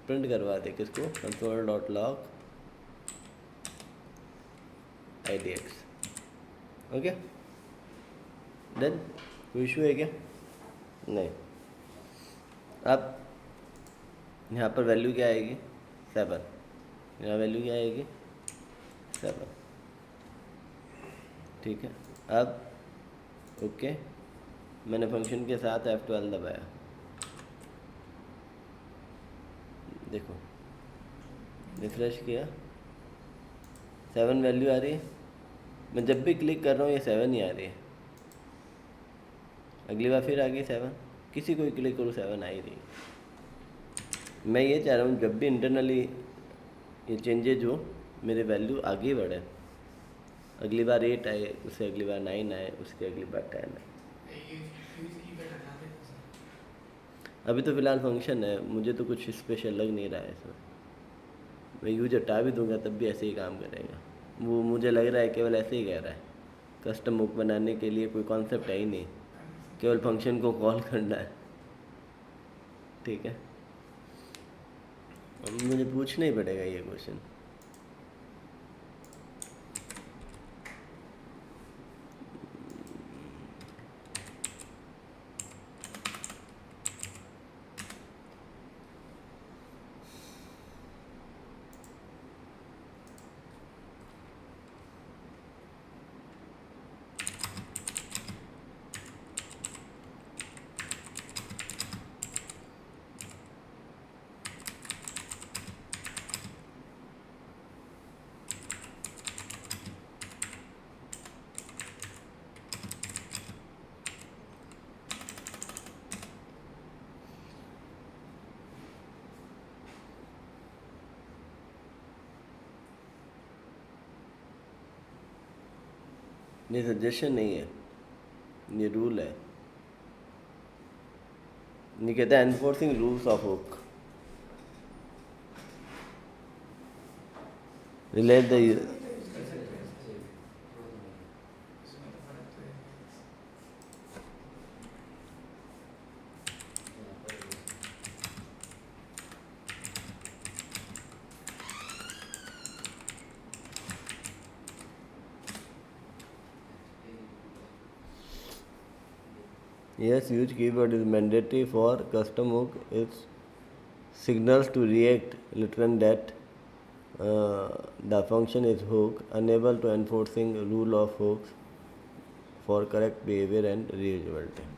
प्रिंट करवा दे किसको, console.log IDX। ओके देन, कोई इशू है क्या? नहीं। अब यहाँ पर वैल्यू क्या आएगी, 7। यहाँ वैल्यू क्या आएगी, 7। ठीक है, अब ओके, मैंने फंक्शन के साथ F12 दबाया, देखो रिफ्रेश किया, 7 वैल्यू आ रही है। मैं जब भी क्लिक कर रहा हूँ ये 7 ही आ रही है। अगली बार फिर आ गई 7, किसी को भी क्लिक करो 7 आ ही रही है। मैं ये चाह रहा हूँ जब भी इंटरनली ये चेंजेज हो, मेरे वैल्यू आगे बढ़े। अगली बार 8 आए, उससे अगली बार 9 आए, उसके अगली बार 10 आए। ये यूज की बेटा हटा देना सर। अभी तो फ़िलहाल फंक्शन है, मुझे तो कुछ स्पेशल लग नहीं रहा है इसमें। मैं यूज हटा भी दूंगा तब भी ऐसे ही काम करेगा। वो मुझे लग रहा है केवल ऐसे ही कह रहा है, कस्टम हुक बनाने के लिए कोई कॉन्सेप्ट है ही नहीं, केवल फंक्शन को कॉल करना है। ठीक है, अब मुझे पूछना ही पड़ेगा ये क्वेश्चन। ये सजेशन नहीं है, ये रूल है। ये कहता है enforcing rules of hook, relate the कर सकते हैं सर, इसमें तो फर्क तो है। yes, use keyword is mandatory for custom hook. It signals to React return that the function is hook, unable to enforcing rule of hooks for correct behavior and reusability.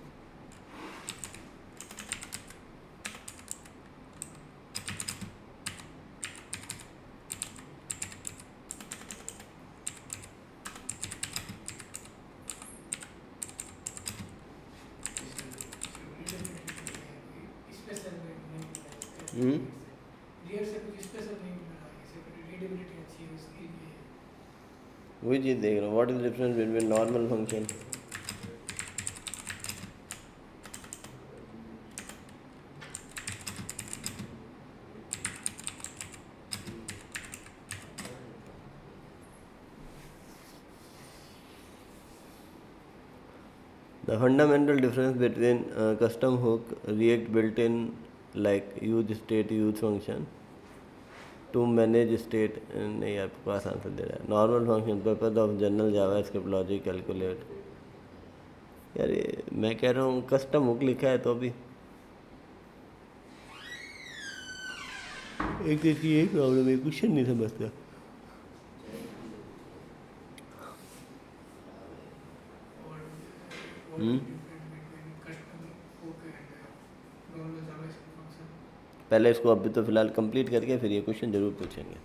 Special नहीं मिला हम्म, real से कुछ special नहीं मिला, इसे readability अच्छी है उसके लिए। वही चीज़ देख रहा हूँ, what is difference between normal function. The fundamental difference between custom hook, React built-in like use state use function to manage state, नहीं आपके पास आंसर दे रहा है। Normal function purpose of general JavaScript logic calculate. यार ये मैं कह रहा हूँ कस्टम हुक लिखा है तो अभी एक देखिए यही प्रॉब्लम है, क्वेश्चन नहीं समझता। what is different between custom hook and normal JavaScript function? पहले इसको अभी तो फ़िलहाल कंप्लीट करके फिर ये क्वेश्चन ज़रूर पूछेंगे,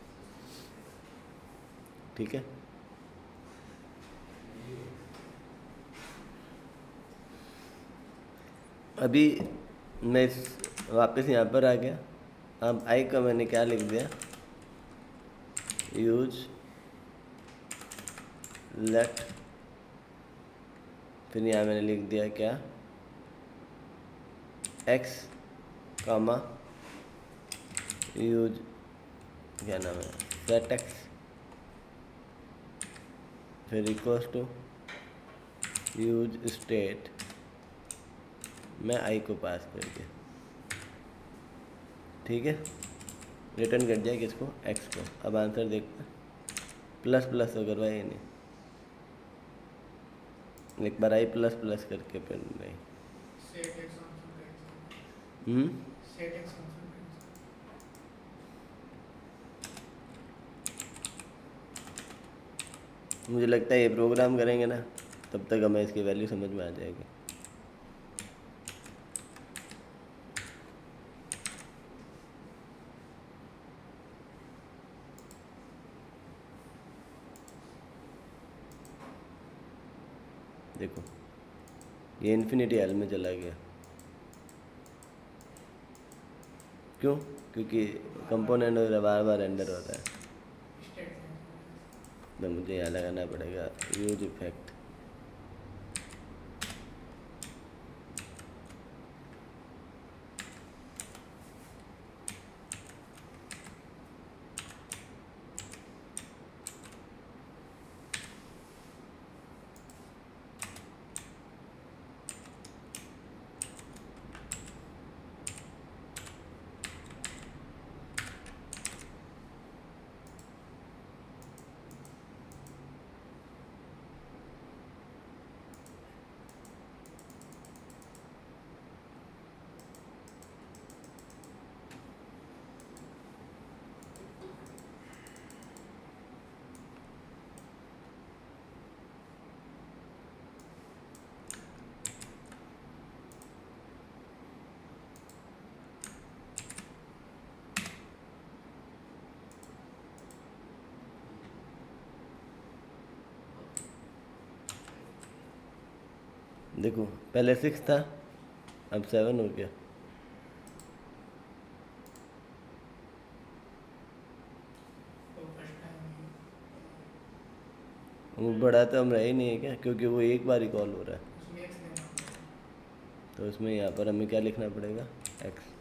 ठीक है। अभी मैं वापस यहाँ पर आ गया। अब आई का मैंने क्या लिख दिया, यूज लेट, फिर यहाँ मैंने लिख दिया क्या, एक्स कामा यूज, क्या नाम है, सेट एक्स, फिर इक्वल्स टू यूज स्टेट, मैं आई को पास कर दिया, ठीक है। रिटर्न कर दिया किसको, एक्स को। अब आंसर देखते हैं, प्लस प्लस तो करवाया ही नहीं, एक बार आई प्लस प्लस करके फिर नहीं। Set X function का example. Set X function का example. मुझे लगता है ये प्रोग्राम करेंगे ना तब तक हमें इसकी वैल्यू समझ में आ जाएगी। देखो ये इन्फिनिटी एल में चला गया, क्यों? क्योंकि कंपोनेंट वगैरह बार बार रेंडर होता है, State तो मुझे यहाँ लगाना पड़ेगा यूज इफेक्ट। देखो पहले 6 था, अब 7 हो गया। तो first time वो बड़ा तो हम रहे ही नहीं है क्या, क्योंकि वो एक बार ही कॉल हो रहा है, उसमें X देना होता है. तो उसमें यहाँ पर हमें क्या लिखना पड़ेगा, एक्स।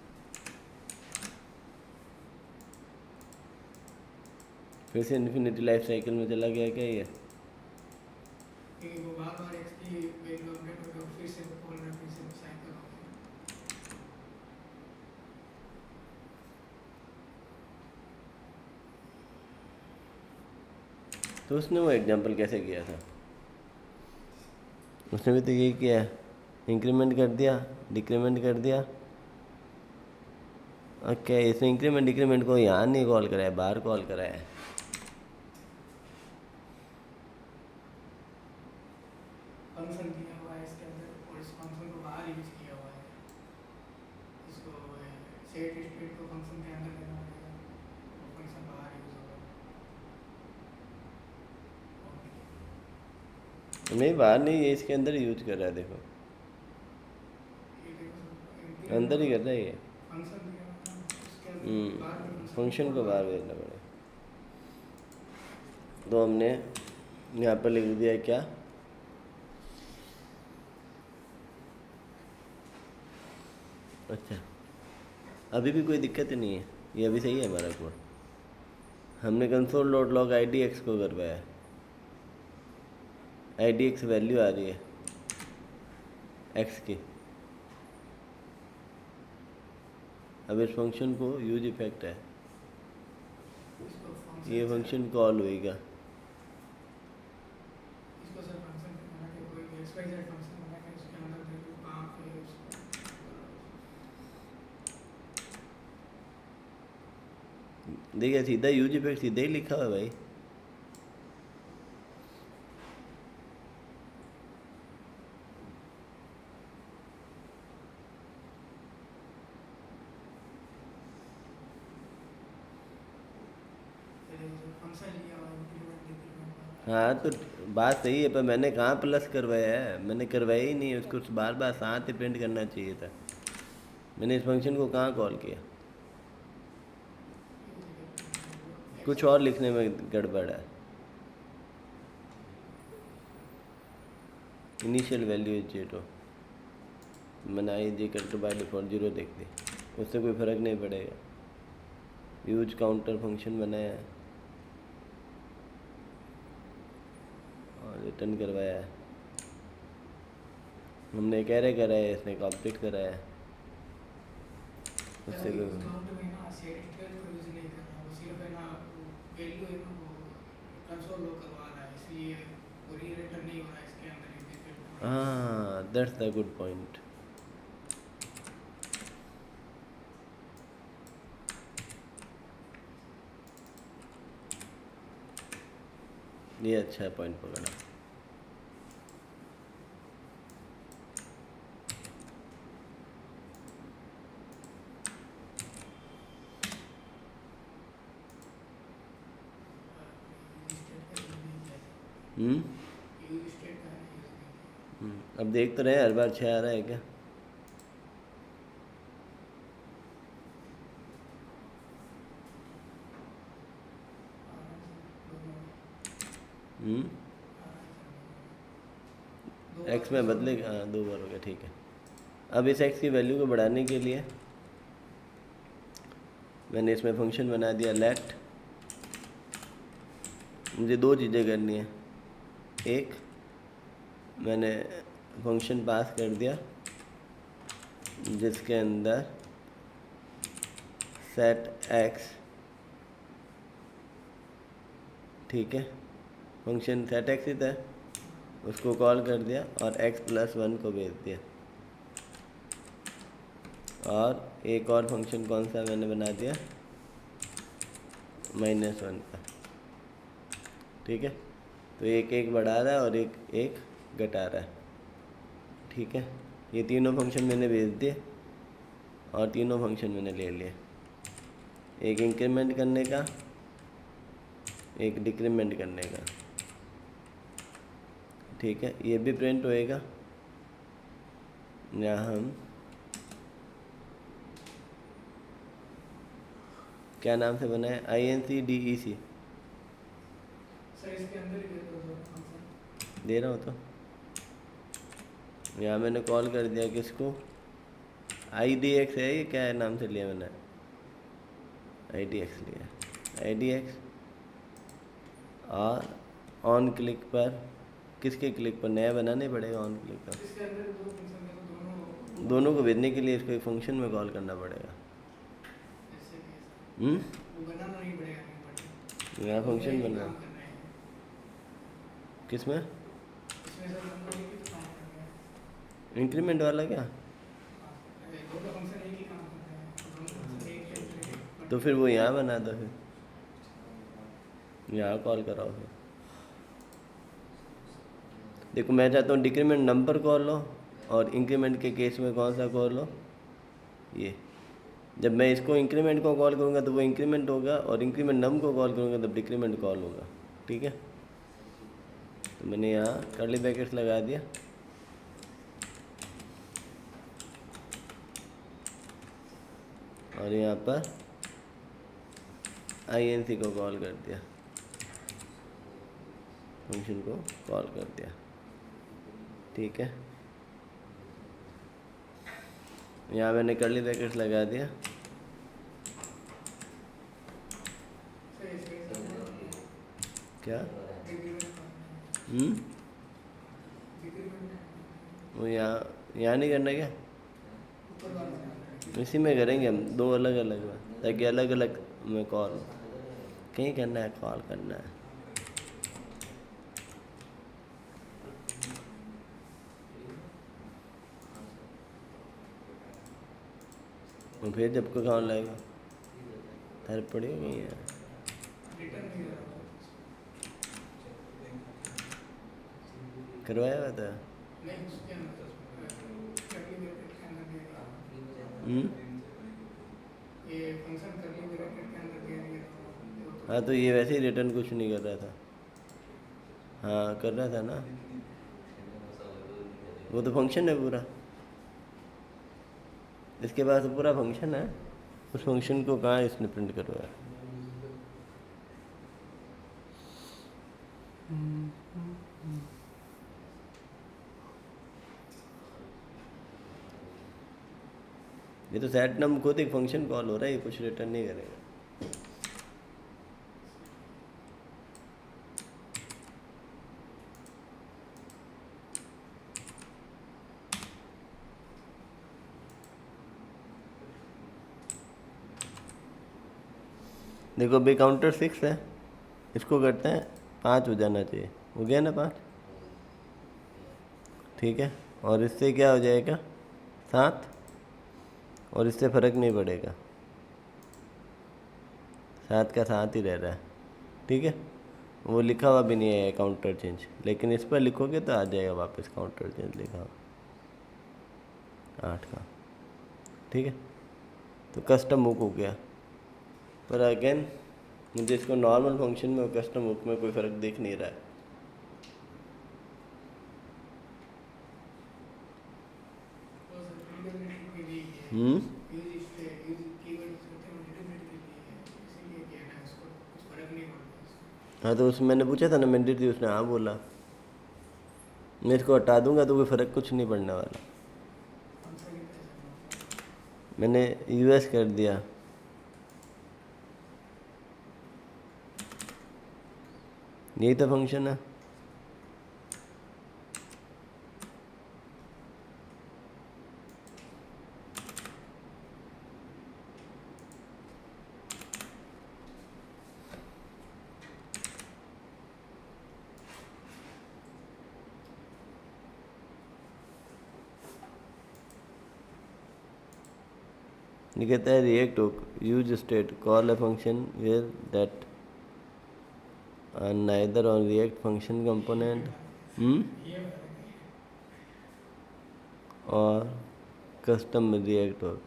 फिर से इन्फिनिटी लाइफ साइकिल में चला गया क्या ये? क्योंकि वो बार बार X की वैल्यू अपडेट होगी और फिर से कॉल में फिर से साइकिल होगी. तो उसने वो एग्जांपल कैसे किया था? उसने भी तो यही किया है, इंक्रीमेंट कर दिया, डिक्रीमेंट कर दिया। ओके, इसने इंक्रीमेंट डिक्रीमेंट को यहाँ नहीं कॉल कराया, बाहर कॉल कराया है। फंक्शन दिया हुआ है इसके अंदर और इस फंक्शन को बाहर यूज किया हुआ है. इसको सेट स्टेट को फंक्शन के अंदर देना पड़ेगा, वो फंक्शन बाहर यूज होगा. नहीं बाहर नहीं, ये इसके अंदर यूज कर रहा है, देखो अंदर ही कर रहा है ये। फंक्शन दिया हुआ है उसके अंदर बाहर में फंक्शन को बाहर भेजना पड़ेगा। तो हमने यहाँ पर लिख दिया क्या, अच्छा अभी भी कोई दिक्कत नहीं है, ये अभी सही है हमारा कोड। हमने console dot log I D x को करवाया है, आई डी एक्स वैल्यू आ रही है एक्स की। अब इस फंक्शन को यूज इफेक्ट है, इसको फंक्शन ये फंक्शन कॉल होएगा। इसको सर फंक्शन बना के कोई भी XYZ फंक्शन बना के उसके अंदर दे दो कहाँ पे उसको. देखिए सीधा यूज इफेक्ट सीधा ही लिखा हुआ है भाई। फंक्शन लिया हुआ इंक्रीमेंट डिक्रीमेंट। हाँ तो बात सही है, पर मैंने कहाँ प्लस करवाया है, मैंने करवाया ही नहीं है उसको, बार बार साथ ही प्रिंट करना चाहिए था। मैंने इस फंक्शन को कहाँ कॉल किया, कुछ और लिखने में गड़बड़ है। इनिशियल वैल्यू इज 0, मैंने आई जी इक्वल टू बाई डिफॉल्ट 0 देख दी, उससे कोई फ़र्क नहीं पड़ेगा। यूज काउंटर फंक्शन बनाया है और रिटर्न करवाया है, हमने एक एरे कराया है, इसने कंप्लीट कराया है, उससे कोई काउंट में ना सेट को यूज नहीं कर रहा, वो सिर्फ है ना वैल्यू है ना वो कंसोल लॉग करवा रहा है, इसलिए वो रीरिटर्न नहीं हो रहा है इसके अंदर इंक्रीमेंट। हाँ दैट्स द गुड पॉइंट। ये अच्छा पॉइंट पकड़ा। हम्म यूज स्टेट का है यूज नहीं। अब देख तो रहे हैं हर बार 6 आ रहा है क्या। एक्स में बदलेगा, हाँ 2 बार हो गया, ठीक है। अब इस एक्स की वैल्यू को बढ़ाने के लिए मैंने इसमें फंक्शन बना दिया लेट। मुझे 2 चीज़ें करनी है, एक मैंने फंक्शन पास कर दिया जिसके अंदर सेट एक्स, ठीक है, फंक्शन सेट एक्स ही था, उसको कॉल कर दिया और x+1 को भेज दिया। और एक और फंक्शन कौन सा मैंने बना दिया, -1 का, ठीक है। तो एक एक बढ़ा रहा है और एक एक घटा रहा है, ठीक है। ये तीनों फंक्शन मैंने भेज दिए और तीनों फंक्शन मैंने ले लिए, एक इंक्रीमेंट करने का, एक डिक्रीमेंट करने का, ठीक है। ये भी प्रिंट होएगा, यहाँ हम क्या नाम से बनाए, INCDEC सर इसके अंदर ही दे दो फंक्शन। दे रहा हूँ। तो यहाँ मैंने कॉल कर दिया किसको, IDX है, ये क्या है नाम से लिया मैंने, IDX लिया, IDX। और ऑन क्लिक पर, किसके क्लिक पर, नया बनाने पड़ेगा ऑन क्लिक पर, इसके अंदर दो फंक्शन है तो दोनों को भेजने के लिए इसको एक फंक्शन में कॉल करना पड़ेगा। ऐसे कैसे वो बनाना नहीं पड़ेगा नहीं पड़ेगा। यहाँ फंक्शन बना काम कर रहे हैं किसमें, इसमें सर हमको एक ही तो काम कर रहे हैं। इंक्रीमेंट वाला क्या, दोनों फंक्शन एक ही काम कर रहे हैं, दोनों फंक्शन एक ही तो फिर वो यहाँ बना दो, फिर यहाँ कॉल कराओ। फिर देखो मैं चाहता हूँ डिक्रीमेंट नंबर कॉल लो और इंक्रीमेंट के केस में कौन सा कॉल लो, ये। जब मैं इसको इंक्रीमेंट को कॉल करूँगा तो वो इंक्रीमेंट होगा, और इंक्रीमेंट नम को कॉल करूँगा तब डिक्रीमेंट कॉल होगा, ठीक है। तो मैंने यहाँ कर्ली ब्रैकेट्स लगा दिया, और यहाँ पर INC को कॉल कर दिया, फंक्शन को कॉल कर दिया, ठीक है। यहाँ मैंने कर्ली ब्रैकेट्स लगा दिया, क्या वो यहाँ नहीं करना क्या, इसी में करेंगे हम, 2 अलग अलग में, ताकि अलग अलग में कॉल कहीं करना है, कॉल करना है। और फिर जब को कॉल लगेगा थार पड़ी हो गई है, करवाया हुआ था। ये फंक्शन करली ब्रैकेट के अंदर दे दिया तो हाँ तो ये वैसे ही रिटर्न कुछ नहीं कर रहा था। हाँ कर रहा था ना, वो तो फंक्शन है पूरा, इसके पास तो पूरा फंक्शन है, उस फंक्शन को कहाँ इसने प्रिंट करवाया। ये तो सेट नम खुद एक फंक्शन कॉल हो रहा है, ये कुछ रिटर्न नहीं करेगा। देखो अभी काउंटर 6 है, इसको करते हैं 5 हो जाना चाहिए, हो गया ना 5, ठीक है। और इससे क्या हो जाएगा 7, और इससे फ़र्क नहीं पड़ेगा, 7 का 7 ही रह रहा है, ठीक है। वो लिखा हुआ भी नहीं है काउंटर चेंज, लेकिन इस पर लिखोगे तो आ जाएगा वापस काउंटर चेंज लिखा हुआ 8 का, ठीक है। तो कस्टम हुक हो गया, पर अगेन मुझे इसको नॉर्मल फंक्शन में और कस्टम हुक में कोई फ़र्क दिख नहीं रहा है। तो सर रिडबिलिटी के लिए ये हम्म यूज कीवर्ड होते हैं रिडबिलिटी के लिए है, इसीलिए किया ना, उसको कुछ फर्क नहीं पड़ता उसको। हाँ तो उस मैंने पूछा था ना मैंडेटरी, उसने हाँ बोला। मैं इसको हटा दूंगा तो कोई फ़र्क कुछ नहीं पड़ने वाला। कौन सा लिखा है सर? मैंने यूएस कर दिया, यही तो फंक्शन है। ये कहता है React hook use state call a function where that neither on React function component ये फर्क है। और custom React hook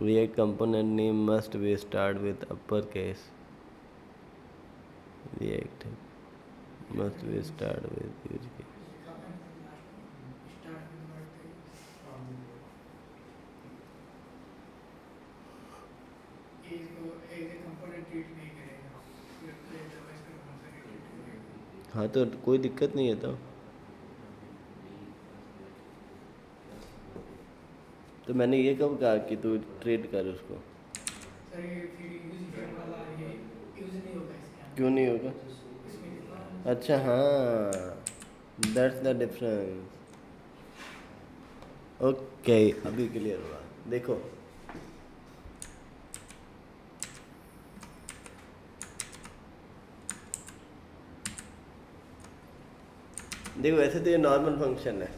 React component name must be start with upper case, React must be start with use case. लिखा है ना last में start with word थे, ये इसको एज ए कंपोनेंट ट्रीट नहीं करेगा, फिर तो ये दवाई इसका कौन सा ट्रीट करेगा। हाँ तो कोई दिक्कत नहीं है तो मैंने ये कब कहा कि तू ट्रेड कर उसको। सर ये फिर यूज इफेक्ट वाला ये यूज नहीं होगा इसके अंदर, क्यों नहीं होगा? इसमें लिखा है। अच्छा हाँ, दैट्स द डिफरेंस। ओके अभी क्लियर हुआ। देखो देखो ऐसे तो ये नॉर्मल फंक्शन है,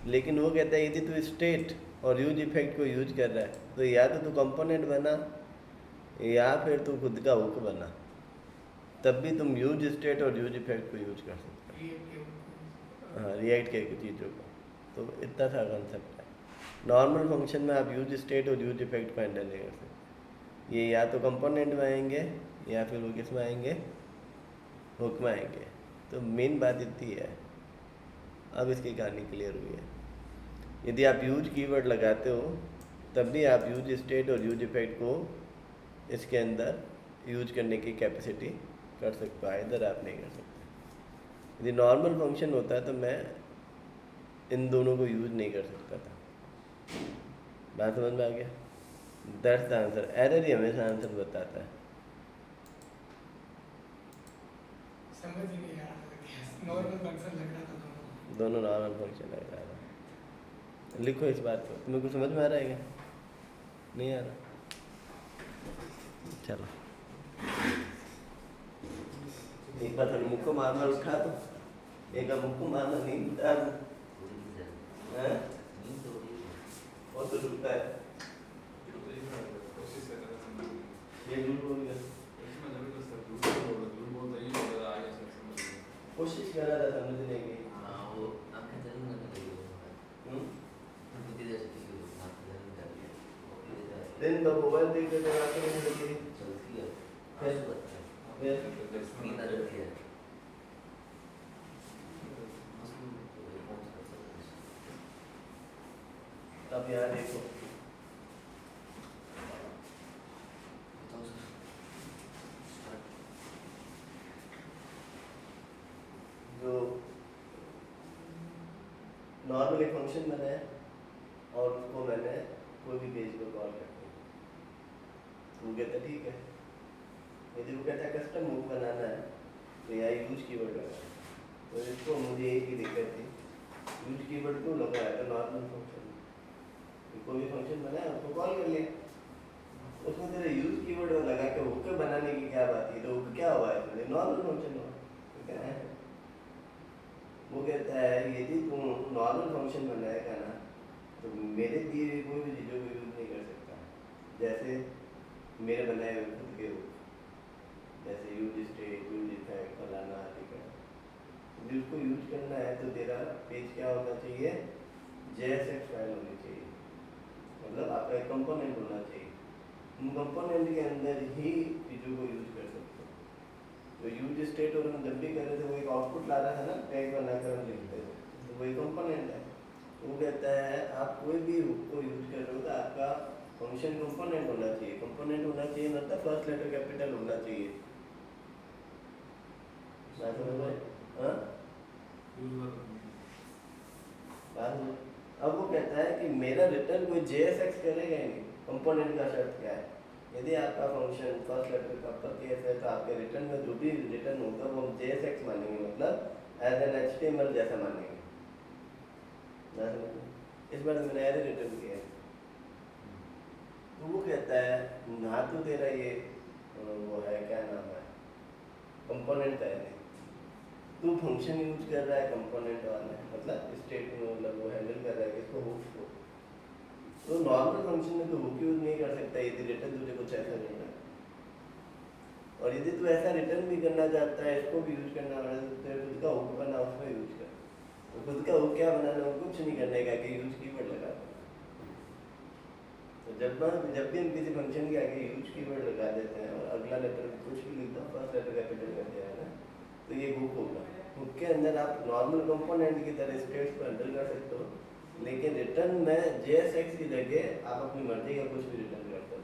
लेकिन वो कहता है यदि तू स्टेट और यूज इफेक्ट को यूज कर रहा है तो या तो तू कंपोनेंट बना या फिर तू खुद का हुक बना, तब भी तुम यूज स्टेट और यूज इफेक्ट को यूज कर सकते हो। हाँ रिएक्ट के चीज़ों को, तो इतना सा कंसेप्ट है। नॉर्मल फंक्शन में आप यूज स्टेट और यूज इफेक्ट को हैंडल नहीं कर सकते, ये या तो कंपोनेंट में आएंगे या फिर वो किस में आएंगे, हुक में आएंगे। तो मेन बात इतनी है, अब इसकी कहानी क्लियर हुई है। यदि आप यूज कीवर्ड लगाते हो तब भी आप यूज स्टेट और यूज इफेक्ट को इसके अंदर यूज करने की कैपेसिटी कर सकते हो, इधर आप नहीं कर सकते। यदि नॉर्मल फंक्शन होता है तो मैं इन दोनों को यूज नहीं कर सकता था। बात समझ में आ गया? That's the answer. एरर ही हमेशा आंसर बताता है। समझ ही नहीं आ रहा, नॉर्मल फंक्शन लग रहा था दोनों। दोनों नॉर्मल फंक्शन लग रहा है। लिखो इस बात को, तुम्हें कुछ समझ में आ रहा है क्या? नहीं आ रहा? चलो एक बार थोड़ा मुक्को मारना उठा तो, एक बार मुक्को मारना नहीं उठा है और तो रुकता है। ये झूठ बोल गया, कोशिश कर रहा था समझने की। हाँ वो आंखें जरूर ना करेगी हम्म? वो किधर से किसी को आंखें जरूर कर लिया वो किधर दिन तो मोबाइल देखते थे, आंखें नहीं लगी। चलती है फिर फिर नींद आ जाती है। अब यहाँ देखो, बताओ सर। स्टार्ट। जो नॉर्मल एक फंक्शन बनाया और उसको मैंने कोई भी पेज पर कॉल कर दिया, वो कहता ठीक है। यदि वो कहता है कस्टम मूव बनाना है तो यहाँ यूज कीवर्ड लगाना है। तो इसको मुझे एक ही दिक्कत थी, यूज कीवर्ड क्यों लगाया था? नॉर्मल फंक्शन, कोई भी फंक्शन बनाया उसको कॉल कर लिया, उसमें तेरा यूज कीवर्ड लगा के हुक बनाने की क्या बात है? तो हुक क्या हुआ है? इसमें नॉर्मल फंक्शन हुआ। तो क्या है, वो कहता है यदि तुम नॉर्मल फंक्शन बनाएगा ना तो मेरे दिए हुए कोई भी चीज़ों को यूज नहीं कर सकता। जैसे मेरे बनाए हुए खुद के हुक, जैसे यूज स्टेट, यूज इफेक्ट, फलाना ठीक है। यदि उसको यूज करना है तो तेरा पेज क्या होना चाहिए? JSX फाइल होनी चाहिए, मतलब आपका एक कंपोनेंट होना चाहिए। उन कंपोनेंट के अंदर ही चीज़ों को यूज कर सकते हो। तो यूज स्टेट और हम जब भी कर रहे थे वो एक आउटपुट ला रहा था ना, टैग बनाकर हम लिखते थे, तो वही कंपोनेंट है। वो कहता है आप कोई भी हुक को यूज कर रहे हो तो आपका फंक्शन कंपोनेंट होना चाहिए। कंपोनेंट होना चाहिए मतलब फर्स्ट लेटर कैपिटल होना चाहिए। बात समझ में? हाँ? बात समझ? अब वो कहता है कि मेरा रिटर्न कोई JSX करेगा ही नहीं। कंपोनेंट का शर्त क्या है? यदि आपका फंक्शन फर्स्ट लेटर का अपर केस है तो आपके रिटर्न में जो भी रिटर्न होगा वो हम JSX मानेंगे, मतलब एज एन HTML जैसा मानेंगे। बात समझ में? इस बार मैंने एरे रिटर्न किया है, तो वो कहता है ना तो तेरा ये वो है, क्या नाम है, कंपोनेंट है नहीं, तू फंक्शन यूज कर रहा है कंपोनेंट वाला, मतलब स्टेट में, मतलब वो हैंडल कर रहा है किसको? हुक्स को। तो नॉर्मल फंक्शन में तो हुक यूज नहीं कर सकता यदि रिटर्न तुझे कुछ ऐसा करना है। और यदि तू ऐसा रिटर्न भी करना चाहता है, इसको भी यूज करना है, तो तेरे खुद का हुक बना उसमें यूज कर। तो खुद का हुक क्या बनाना है? कुछ नहीं करने का, कि यूज कीवर्ड लगा। तो जब भी हम किसी फंक्शन के आगे यूज कीवर्ड लगा देते हैं और अगला लेटर कुछ भी लिखता हूँ, फर्स्ट लेटर कैपिटल कर दिया है ना, तो ये हुक होगा। हुक के अंदर आप नॉर्मल कंपोनेंट की तरह स्टेट्स को हैंडल कर सकते हो, लेकिन रिटर्न में JSX की जगह आप अपनी मर्जी का कुछ भी रिटर्न कर सकते हो,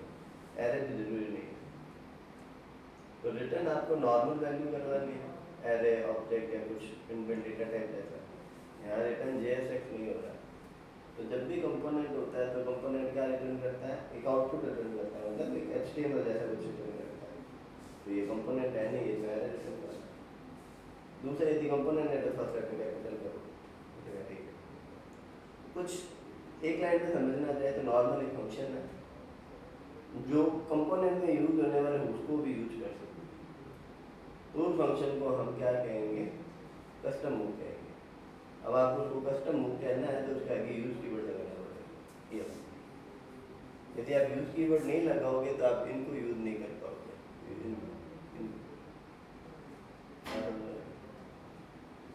एरे तो जरूरी नहीं है। तो रिटर्न आपको नॉर्मल वैल्यू करवानी है, एरे, ऑब्जेक्ट या कुछ इनबिल्ट डेटा टाइप जैसा। यहाँ रिटर्न JSX नहीं हो रहा। तो जब भी कंपोनेंट होता है तो कंपोनेंट क्या रिटर्न करता है? एक आउटपुट रिटर्न करता है, मतलब एक HTML जैसा कुछ रिटर्न करता है। तो ये कंपोनेंट है नहीं, ये जो एरे रिटर्न करता है। दूसरा यदि कंपोनेंट है तो फर्स्ट लेटर कैपिटल करो, ठीक है। कुछ एक लाइन में समझना चाहे तो नॉर्मल एक फंक्शन है जो कंपोनेंट में यूज होने वाले उसको भी यूज कर सकते हैं। तो उस फंक्शन को हम क्या कहेंगे? कस्टम मूव कहेंगे। अब आपको उसको कस्टम मूव कहना है तो उसके आगे यूज कीवर्ड लगाना पड़ेगा। ये यदि आप यूज कीवर्ड नहीं लगाओगे तो आप इनको यूज नहीं कर पाओगे।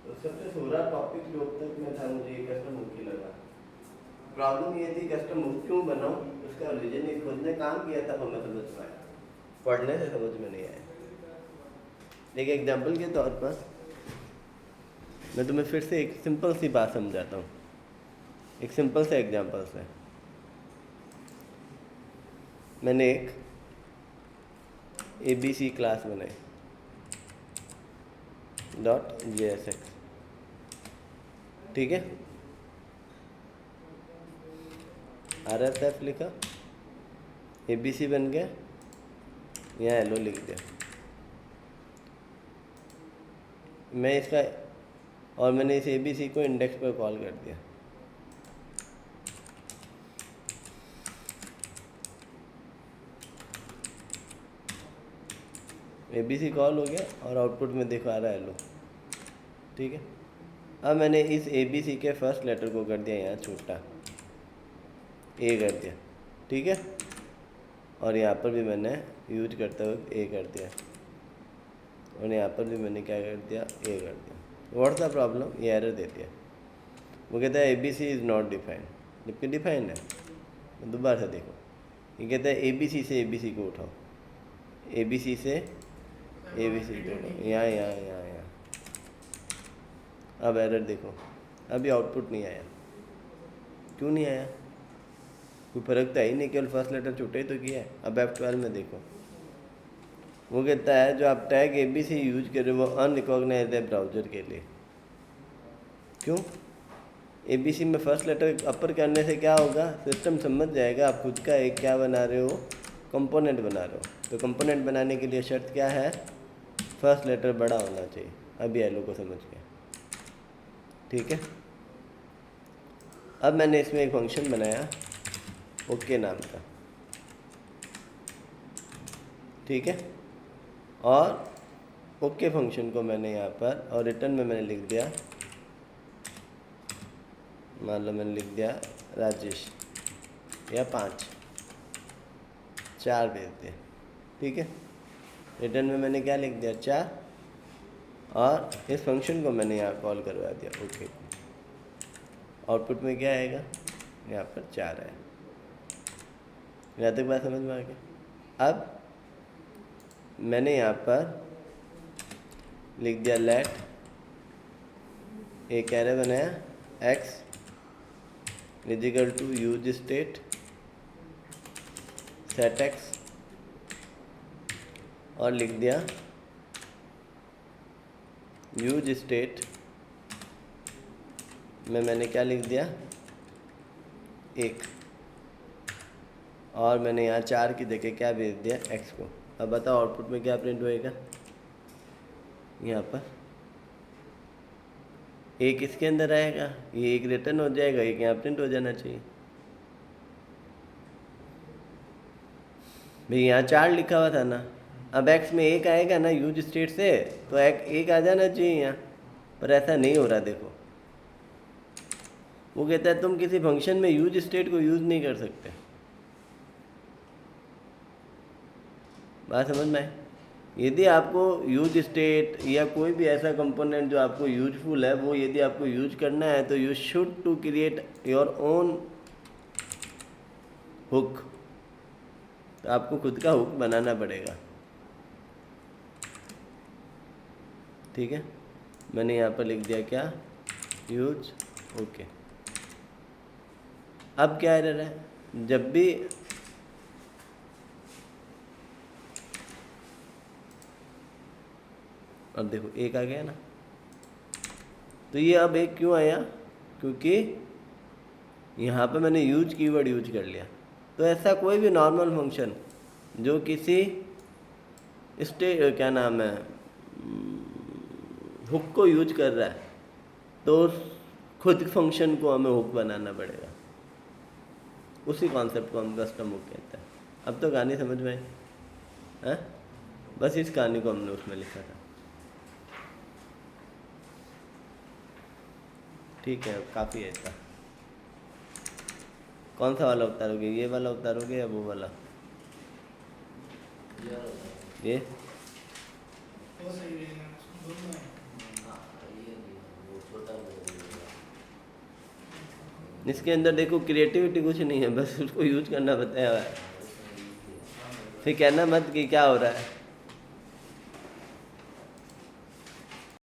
तो सबसे सोलह टॉपिक जो अब तक में था मुझे कस्टम मूव की लगा। प्रॉब्लम ये थी कस्टम मूव क्यों बनाऊं, उसका रीजन ये खुद ने काम किया था, हमें समझ में आया, पढ़ने से समझ में नहीं आया। एक एग्जाम्पल के तौर पर मैं तुम्हें फिर से एक सिंपल सी बात समझाता हूँ, एक सिंपल से एग्जाम्पल से। मैंने एक ABC क्लास बनाई .JSX, ठीक है। RSF लिखा, ABC बन गया, यहाँ हेलो लिख दिया। मैं इसका और मैंने इस ABC को इंडेक्स पर कॉल कर दिया। ABC कॉल हो गया और आउटपुट में दिखा रहा है हेलो, ठीक है। अब मैंने इस ABC के फर्स्ट लेटर को कर दिया यहाँ छोटा A कर दिया, ठीक है। और यहाँ पर भी मैंने यूज करते हुए A कर दिया, और यहाँ पर भी मैंने क्या कर दिया? A कर दिया। What's the problem? ये एरर दे दिया। वो कहता है ABC इज़ नॉट डिफाइंड, जबकि डिफाइंड है। दोबारा से देखो, ये कहता है ABC से ABC को उठाओ, ABC से ABC जोड़ो, यहाँ। अब एरर देखो, अभी आउटपुट नहीं आया। क्यों नहीं आया? कोई फर्क तो है ही नहीं, केवल फर्स्ट लेटर छूटे ही तो किया है। अब F12 में देखो, वो कहता है जो आप टैग ABC यूज कर रहे हो वो अनरिकॉग्नाइज्ड है ब्राउज़र के लिए। क्यों? ABC में फर्स्ट लेटर अपर करने से क्या होगा, सिस्टम समझ जाएगा आप खुद का एक क्या बना रहे हो, कंपोनेंट बना रहे हो। तो कंपोनेंट बनाने के लिए शर्त क्या है, फर्स्ट लेटर बड़ा होना चाहिए। अभी एलो को समझ गया, ठीक है। अब मैंने इसमें एक फंक्शन बनाया ओके नाम का, ठीक है। और ओके फंक्शन को मैंने यहाँ पर और रिटर्न में मैंने लिख दिया, मान लो मैंने लिख दिया राजेश या 5, 4 भेज दिया, ठीक है। रिटर्न में मैंने क्या लिख दिया, 4, और इस फंक्शन को मैंने यहाँ कॉल करवा दिया ओके। आउटपुट में क्या आएगा, यहाँ पर 4 है। यहाँ तक बात समझ में आ गया। अब मैंने यहाँ पर लिख दिया लेट, एक एरे बनाया x is equal to use state set x, और लिख दिया यूज स्टेट में मैंने क्या लिख दिया 1, और मैंने यहाँ 4 की जगह क्या भेज दिया x को। अब बताओ आउटपुट में क्या प्रिंट होएगा, यहाँ पर 1 इसके अंदर आएगा, ये 1 रिटर्न हो जाएगा, 1 यहाँ प्रिंट हो जाना चाहिए। भाई यहाँ 4 लिखा हुआ था ना, अब x में 1 आएगा ना यूज स्टेट से, तो 1 आ जाना चाहिए यहाँ पर। ऐसा नहीं हो रहा, देखो वो कहता है तुम किसी फंक्शन में यूज स्टेट को यूज़ नहीं कर सकते। बात समझ में आए? यदि आपको यूज स्टेट या कोई भी ऐसा कंपोनेंट जो आपको यूजफुल है, वो यदि आपको यूज करना है तो you should to create your own hook. तो आपको खुद का हुक बनाना पड़ेगा, ठीक है। मैंने यहाँ पर लिख दिया क्या, यूज ओके। अब क्या एरर है, जब भी अब देखो 1 आ गया ना, तो ये अब 1 क्यों आया, क्योंकि यहाँ पे मैंने यूज कीवर्ड यूज कर लिया। तो ऐसा कोई भी नॉर्मल फंक्शन जो किसी क्या नाम है हुक को यूज कर रहा है, तो खुद फंक्शन को हमें हुक बनाना पड़ेगा। उसी कॉन्सेप्ट को हम कस्टम हुक कहते हैं। अब तो कहानी समझ में आई है? बस इस कहानी को हमने उसमें लिखा था, ठीक है। काफ़ी है इसका। कौन सा वाला उतारोगे, ये वाला उतारोगे या वो वाला? ये वो सही रहेगा, दोनों है। इसके अंदर देखो क्रिएटिविटी कुछ नहीं है, बस उसको यूज करना बताया हुआ है। फिर कहना मत कि क्या हो रहा है।